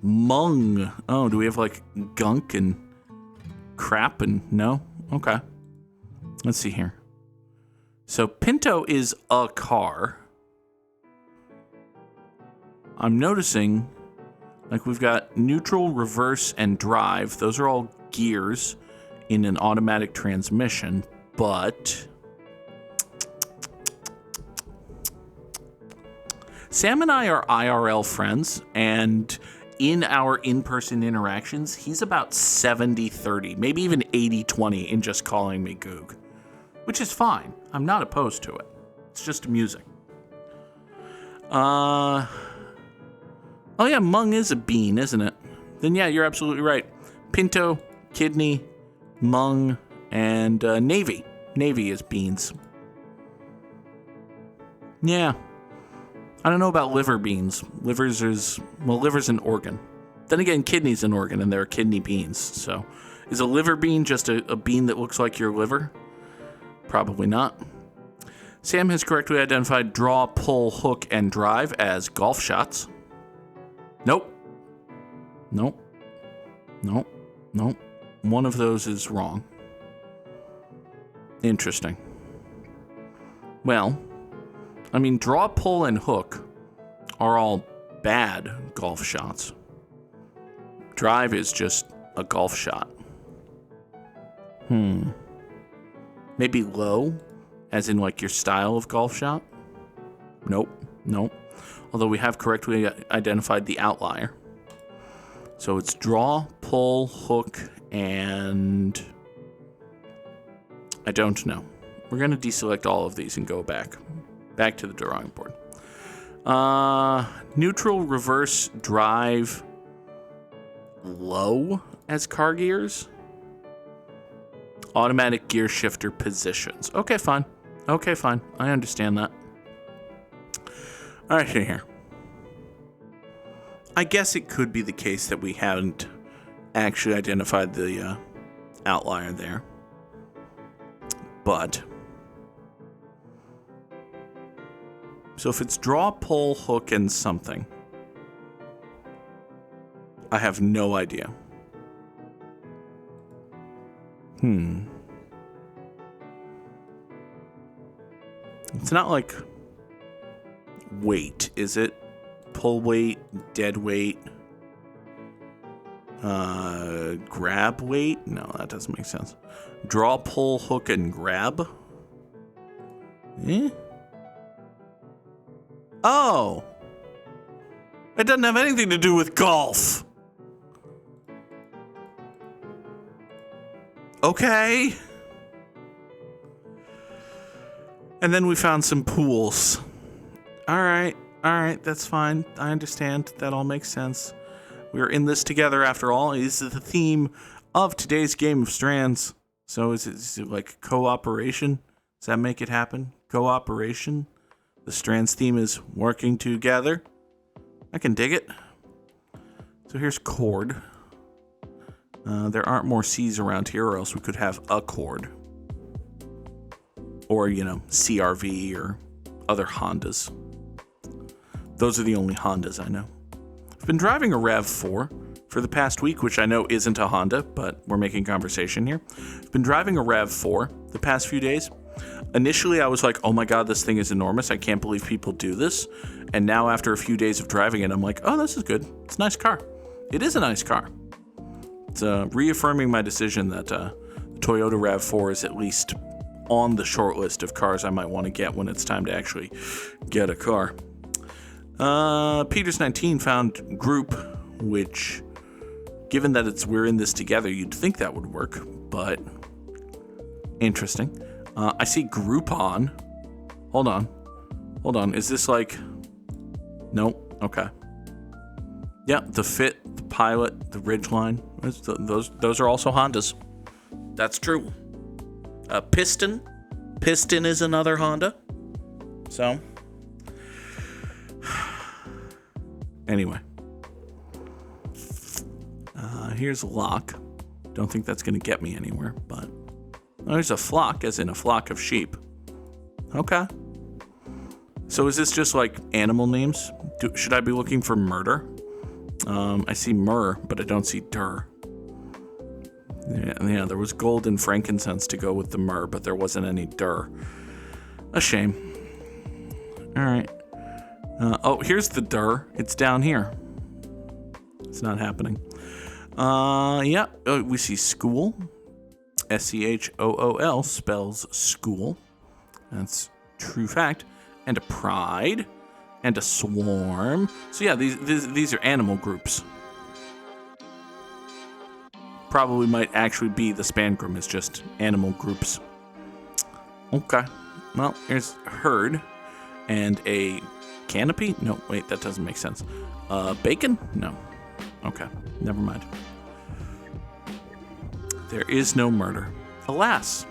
Speaker 1: mung. Oh, do we have like gunk and crap and no? Okay. Let's see here. So Pinto is a car. I'm noticing like we've got neutral, reverse, and drive. Those are all gears in an automatic transmission, but Sam and I are IRL friends, and in our in-person interactions, he's about 70-30, maybe even 80-20 in just calling me Goog, which is fine. I'm not opposed to it. It's just amusing. Oh yeah, mung is a bean, isn't it? Then yeah, you're absolutely right. Pinto, kidney, mung, and navy. Navy is beans. Yeah. I don't know about liver beans. Liver's an organ. Then again, kidney's an organ, and there are kidney beans. So, is a liver bean just a bean that looks like your liver? Probably not. Sam has correctly identified draw, pull, hook, and drive as golf shots. Nope. Nope. Nope. Nope. One of those is wrong. Interesting. Well, I mean, draw, pull, and hook are all bad golf shots. Drive is just a golf shot. Maybe low, as in like your style of golf shot? Nope. Nope. Although we have correctly identified the outlier. So it's draw, pull, hook, and I don't know. We're going to deselect all of these and go back to the drawing board. Neutral, reverse, drive, low as car gears. Automatic gear shifter positions. Okay, fine. I understand that. All right, here. I guess it could be the case that we haven't actually identified the outlier there. But So if it's draw, pull, hook, and something, I have no idea. It's not like weight, is it? Pull weight, dead weight, grab weight? No, that doesn't make sense. Draw, pull, hook, and grab? Oh! It doesn't have anything to do with golf! Okay. And then we found some pools. Alright, that's fine. I understand. That all makes sense. We're in this together after all. This is the theme of today's game of Strands. So is it like cooperation? Does that make it happen? Cooperation? The Strands theme is working together. I can dig it. So here's chord. There aren't more C's around here, or else we could have a chord. Or, CRV or other Hondas. Those are the only Hondas I know. I've been driving a RAV4 for the past week, which I know isn't a Honda, but we're making conversation here. I've been driving a RAV4 the past few days. Initially, I was like, oh my god, this thing is enormous. I can't believe people do this. And now, after a few days of driving it, I'm like, oh, this is good. It's a nice car. It is a nice car. It's reaffirming my decision that the Toyota RAV4 is at least on the short list of cars I might want to get when it's time to actually get a car. Peters19 found group, which, given that we're in this together, you'd think that would work, but interesting. I see Groupon. Hold on. Is this like... Nope. Okay. Yeah, the Fit, the Pilot, the Ridgeline. Those are also Hondas. That's true. Piston. Piston is another Honda. So... Anyway. Here's a lock. Don't think that's going to get me anywhere, but... there's a flock, as in a flock of sheep. Okay. So is this just like animal names? Should I be looking for murder? I see myrrh, but I don't see dur. Yeah, there was gold and frankincense to go with the myrrh, but there wasn't any dur. A shame. All right. Here's the dur. It's down here. It's not happening. We see school. SCHOOL spells school. That's true fact. And a pride. And a swarm. So yeah, these are animal groups. Probably might actually be the Spangram is just animal groups. Okay. Well, here's herd. And a canopy? No, wait, that doesn't make sense. Bacon? No. Okay, never mind. There is no murder. Alas.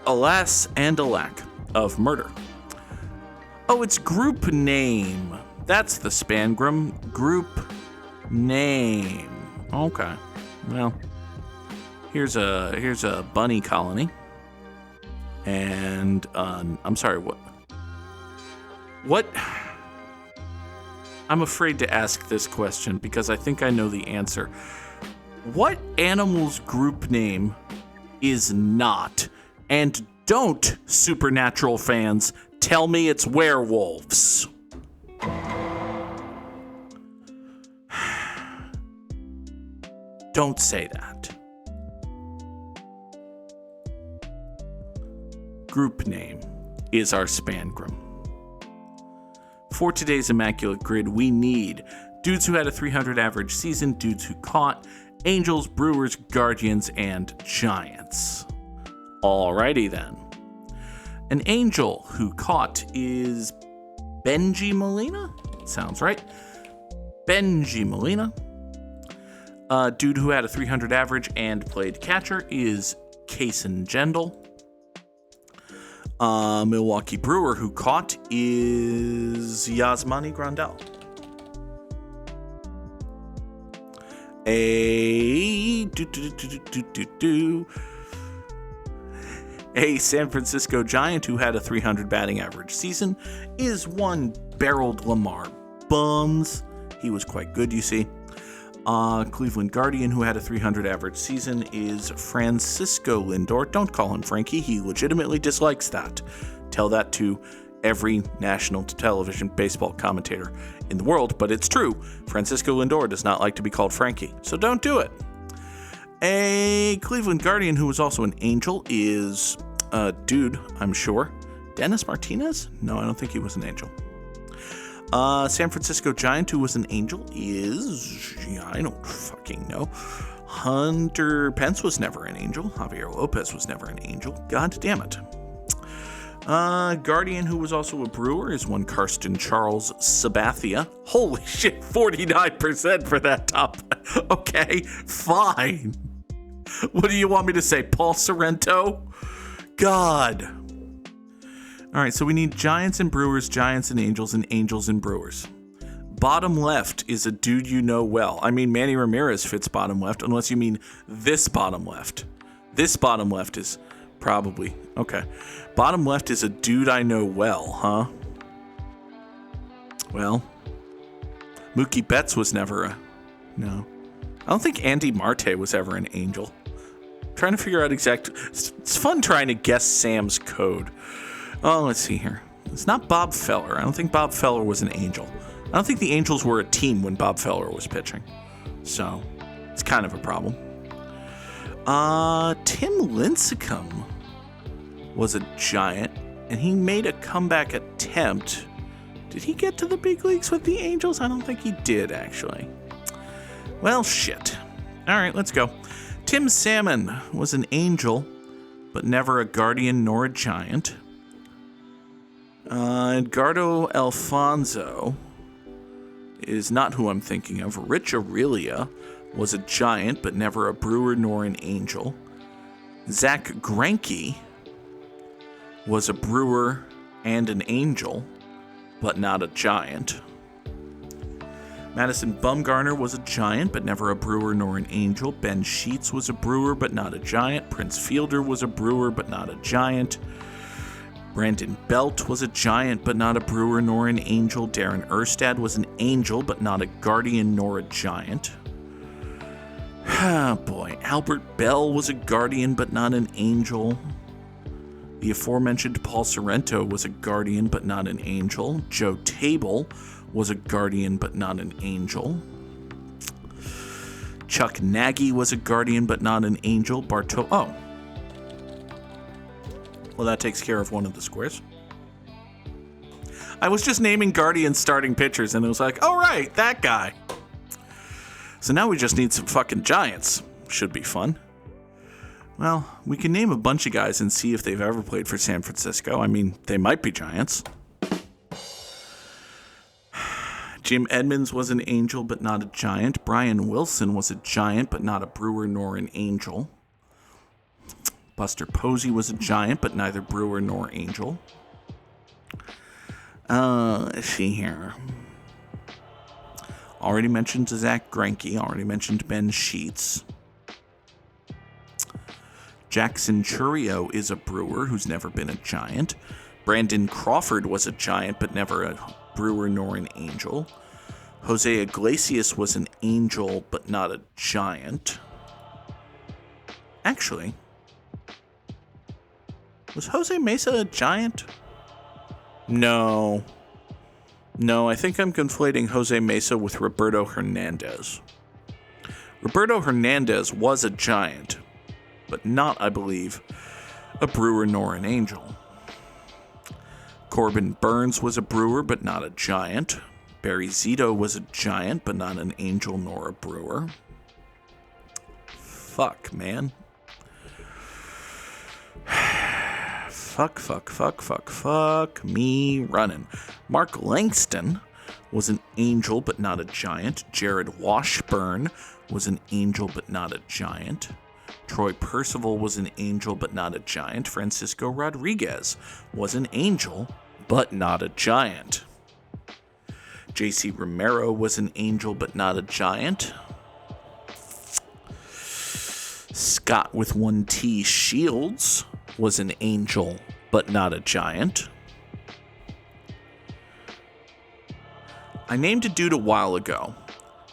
Speaker 1: Alas and alack of murder. Oh, it's group name. That's the Spangram. Group name. Okay. Well, here's a bunny colony. And I'm sorry, what? What? I'm afraid to ask this question because I think I know the answer. What animal's group name is not, and don't, Supernatural fans, tell me it's werewolves? Don't say that. Group name is our Spangram. For today's Immaculate Grid, we need dudes who had a 300 average season, dudes who caught, Angels, Brewers, Guardians, and Giants. Alrighty then. An Angel who caught is Benji Molina? Sounds right. Benji Molina. A dude who had a 300 average and played catcher is Kaysen Jendal. Milwaukee Brewer who caught is Yasmani Grandal. A San Francisco Giant who had a 300 batting average season is one Barreled Lamar Bums. He was quite good, you see. Cleveland Guardian who had a 300 average season is Francisco Lindor. Don't call him Frankie. He legitimately dislikes that. Tell that to every national television baseball commentator in the world, but it's true. Francisco Lindor does not like to be called Frankie, so don't do it. A Cleveland Guardian who was also an Angel is a dude, I'm sure. Dennis Martinez? No, I don't think he was an Angel. San Francisco Giant who was an Angel is... I don't fucking know. Hunter Pence was never an Angel. Javier Lopez was never an Angel. God damn it. Guardian who was also a Brewer is one Karsten Charles Sabathia. Holy shit, 49% for that top. Okay, fine. What do you want me to say, Paul Sorrento? God. All right, so we need Giants and Brewers, Giants and Angels and Brewers. Bottom left is a dude you know well. I mean, Manny Ramirez fits bottom left, unless you mean this bottom left. This bottom left is probably... Okay. Bottom left is a dude I know well, huh? Well, Mookie Betts was never a... No. I don't think Andy Marte was ever an Angel. I'm trying to figure out It's fun trying to guess Sam's code. Oh, let's see here. It's not Bob Feller. I don't think Bob Feller was an Angel. I don't think the Angels were a team when Bob Feller was pitching. So, it's kind of a problem. Tim Lincecum was a Giant, and he made a comeback attempt. Did he get to the big leagues with the Angels? I don't think he did, actually. Well, shit. All right, let's go. Tim Salmon was an Angel, but never a Guardian nor a Giant. Edgardo Alfonso is not who I'm thinking of. Rich Aurelia was a Giant, but never a Brewer nor an Angel. Zach Greinke was a Brewer and an Angel, but not a Giant. Madison Bumgarner was a Giant, but never a Brewer nor an Angel. Ben Sheets was a Brewer, but not a Giant. Prince Fielder was a Brewer, but not a Giant. Brandon Belt was a Giant, but not a Brewer nor an Angel. Darren Erstad was an Angel, but not a Guardian nor a Giant. Oh boy. Albert Bell was a Guardian, but not an Angel. The aforementioned Paul Sorrento was a Guardian, but not an Angel. Joe Table was a Guardian, but not an Angel. Chuck Nagy was a Guardian, but not an Angel. Oh. Well, that takes care of one of the squares. I was just naming Guardian starting pitchers, and it was like, oh, right, that guy. So now we just need some fucking Giants. Should be fun. Well, we can name a bunch of guys and see if they've ever played for San Francisco. I mean, they might be Giants. Jim Edmonds was an Angel, but not a Giant. Brian Wilson was a Giant, but not a Brewer nor an Angel. Buster Posey was a Giant, but neither Brewer nor Angel. Let's see here. Already mentioned Zach Greinke. Already mentioned Ben Sheets. Jackson Churio is a Brewer who's never been a Giant. Brandon Crawford was a Giant, but never a Brewer nor an Angel. Jose Iglesias was an Angel, but not a Giant. Actually, was Jose Mesa a Giant? No, I think I'm conflating Jose Mesa with Roberto Hernandez. Roberto Hernandez was a Giant, but not, I believe, a Brewer nor an Angel. Corbin Burns was a Brewer, but not a Giant. Barry Zito was a Giant, but not an Angel nor a Brewer. Fuck, man. Fuck me running. Mark Langston was an Angel, but not a Giant. Jared Washburn was an Angel, but not a Giant. Troy Percival was an Angel, but not a Giant. Francisco Rodriguez was an Angel, but not a Giant. J.C. Romero was an Angel, but not a Giant. Scott with one T Shields was an angel, but not a giant. I named a dude a while ago.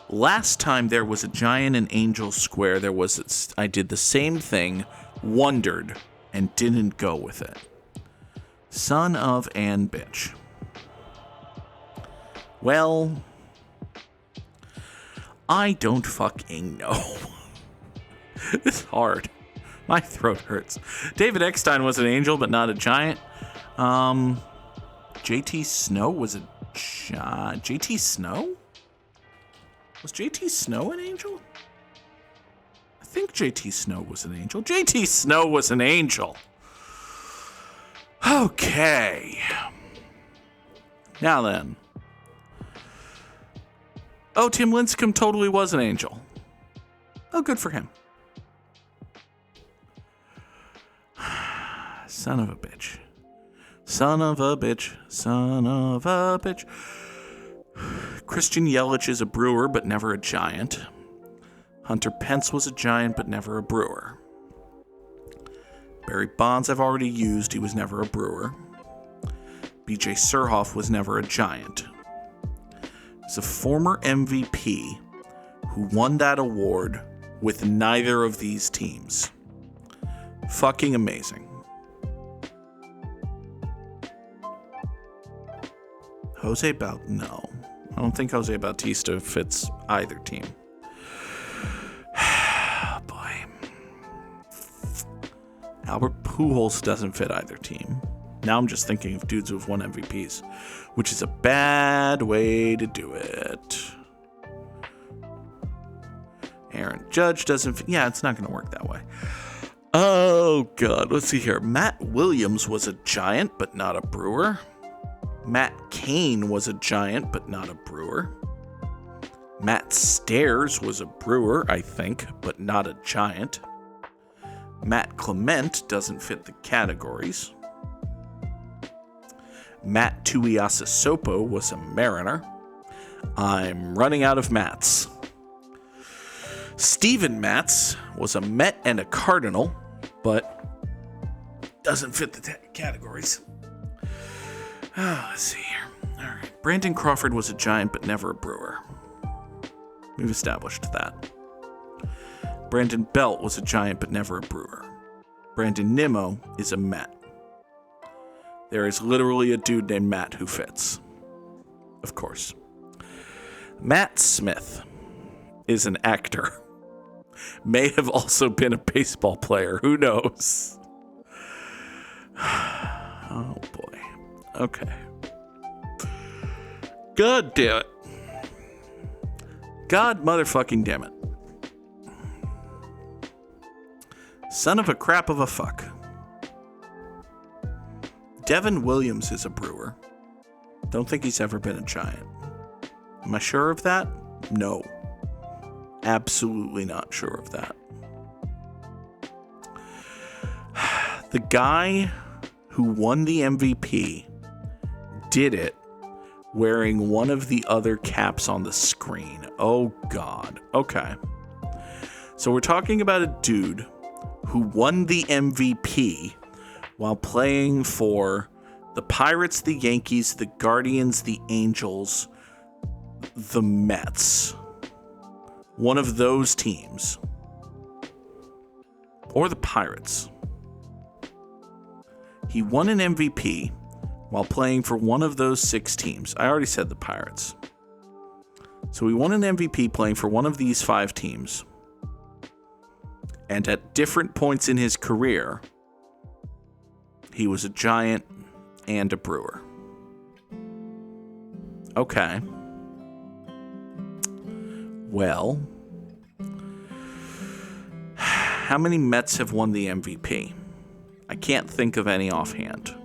Speaker 1: Last time there was a giant and angel square, I did the same thing, wondered, and didn't go with it. Son of an bitch. Well, I don't fucking know. It's hard. My throat hurts. David Eckstein was an angel, but not a giant. JT Snow was a JT Snow? Was JT Snow an angel? I think JT Snow was an angel. JT Snow was an angel. Okay. Now then. Oh, Tim Lincecum totally was an angel. Oh, good for him. Son of a bitch. Son of a bitch. Son of a bitch. Christian Yelich is a brewer, but never a giant. Hunter Pence was a giant, but never a brewer. Barry Bonds I've already used. He was never a brewer. BJ Surhoff was never a giant. He's a former MVP who won that award with neither of these teams. Fucking amazing. No. I don't think Jose Bautista fits either team. Boy. Albert Pujols doesn't fit either team. Now I'm just thinking of dudes who've won MVPs, which is a bad way to do it. Aaron Judge doesn't fit. Yeah, it's not going to work that way. Oh, God. Let's see here. Matt Williams was a giant, but not a brewer. Matt Cain was a giant, but not a brewer. Matt Stairs was a brewer, I think, but not a giant. Matt Clement doesn't fit the categories. Matt Tuiasosopo was a Mariner. I'm running out of Matts. Steven Matz was a Met and a Cardinal, but doesn't fit the categories. Let's see here. All right. Brandon Crawford was a giant, but never a brewer. We've established that. Brandon Belt was a giant, but never a brewer. Brandon Nimmo is a Met. There is literally a dude named Matt who fits. Of course. Matt Smith is an actor. May have also been a baseball player. Who knows? Oh, boy. Okay. God damn it. God motherfucking damn it. Son of a crap of a fuck. Devin Williams is a brewer. Don't think he's ever been a giant. Am I sure of that? No. Absolutely not sure of that. The guy who won the MVP did it wearing one of the other caps on the screen. Oh, God. Okay. So we're talking about a dude who won the MVP while playing for the Pirates, the Yankees, the Guardians, the Angels, the Mets. One of those teams. Or the Pirates. He won an MVP while playing for one of those 6 teams. I already said the Pirates. So he won an MVP playing for one of these 5 teams. And at different points in his career, he was a giant and a brewer. Okay. Well, how many Mets have won the MVP? I can't think of any offhand.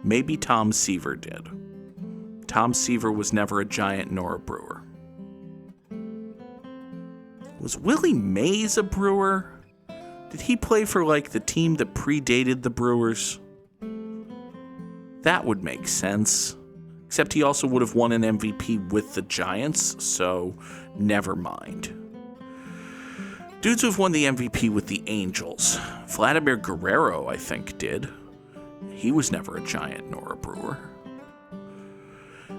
Speaker 1: Maybe Tom Seaver did. Tom Seaver was never a giant nor a brewer. Was Willie Mays a brewer? Did he play for, like, the team that predated the Brewers? That would make sense. Except he also would have won an MVP with the Giants, so never mind. Dudes who've won the MVP with the Angels. Vladimir Guerrero, I think, did. He was never a Giant nor a Brewer.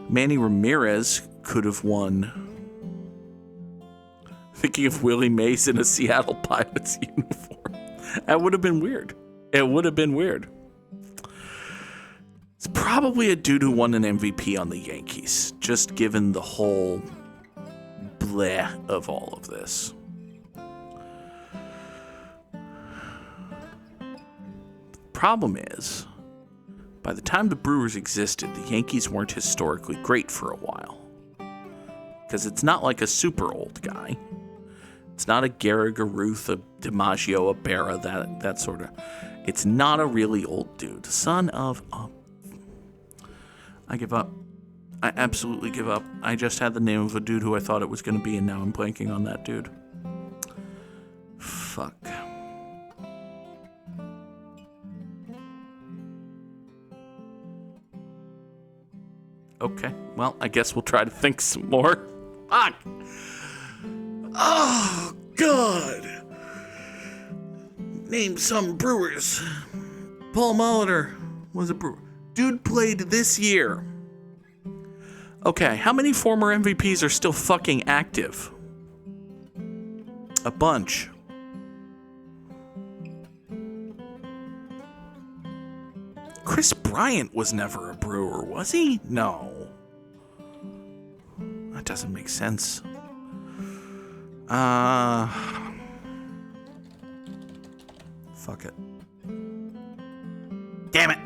Speaker 1: Manny Ramirez could have won. Thinking of Willie Mays in a Seattle Pilots uniform. That would have been weird. It would have been weird. It's probably a dude who won an MVP on the Yankees, just given the whole bleh of all of this. Problem is, by the time the Brewers existed, the Yankees weren't historically great for a while. Because it's not like a super old guy. It's not a Gehrig, a Ruth, a DiMaggio, a Berra, that sort of. It's not a really old dude. Son of a... I give up. I absolutely give up. I just had the name of a dude who I thought it was going to be, and now I'm blanking on that dude. Fuck. Okay, well, I guess we'll try to think some more. Fuck! Oh, God! Name some Brewers. Paul Molitor was a Brewer. Dude played this year. Okay, how many former MVPs are still fucking active? A bunch. Chris Bryant was never a Brewer, was he? No. That doesn't make sense. Fuck it. Damn it.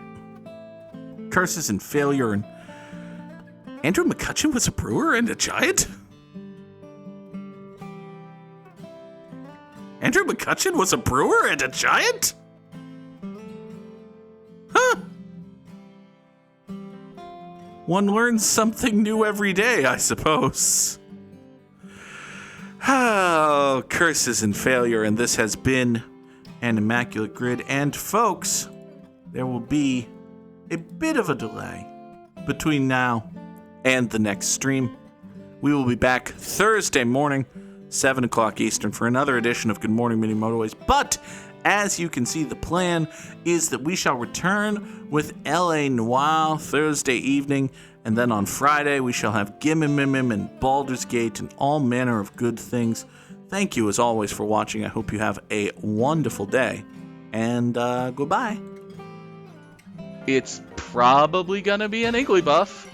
Speaker 1: Curses and failure. And Andrew McCutchen was a Brewer and a Giant? Andrew McCutchen was a Brewer and a Giant? Huh. One learns something new every day, I suppose. Oh, curses and failure, and this has been an Immaculate Grid. And folks, there will be a bit of a delay between now and the next stream. We will be back Thursday morning, 7 o'clock Eastern, for another edition of Good Morning Mini Motorways. But as you can see, the plan is that we shall return with LA Noire Thursday evening, and then on Friday we shall have Gimmimimim and Baldur's Gate and all manner of good things. Thank you as always for watching. I hope you have a wonderful day, and goodbye.
Speaker 3: It's probably gonna be an Igglybuff.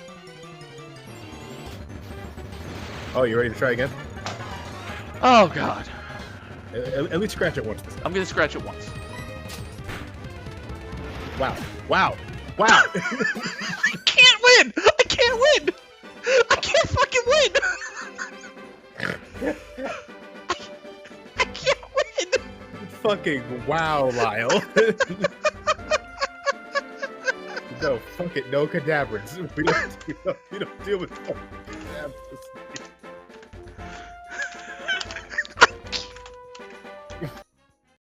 Speaker 4: Oh, you ready to try again?
Speaker 3: Oh god.
Speaker 4: At least scratch it once this time.
Speaker 3: I'm gonna scratch it once.
Speaker 4: Wow. Wow. Wow.
Speaker 3: I can't win! I can't win! I can't fucking win! I can't win!
Speaker 4: Fucking wow, Lyle. No, fuck it. No cadavers. We don't deal with fucking cadavers.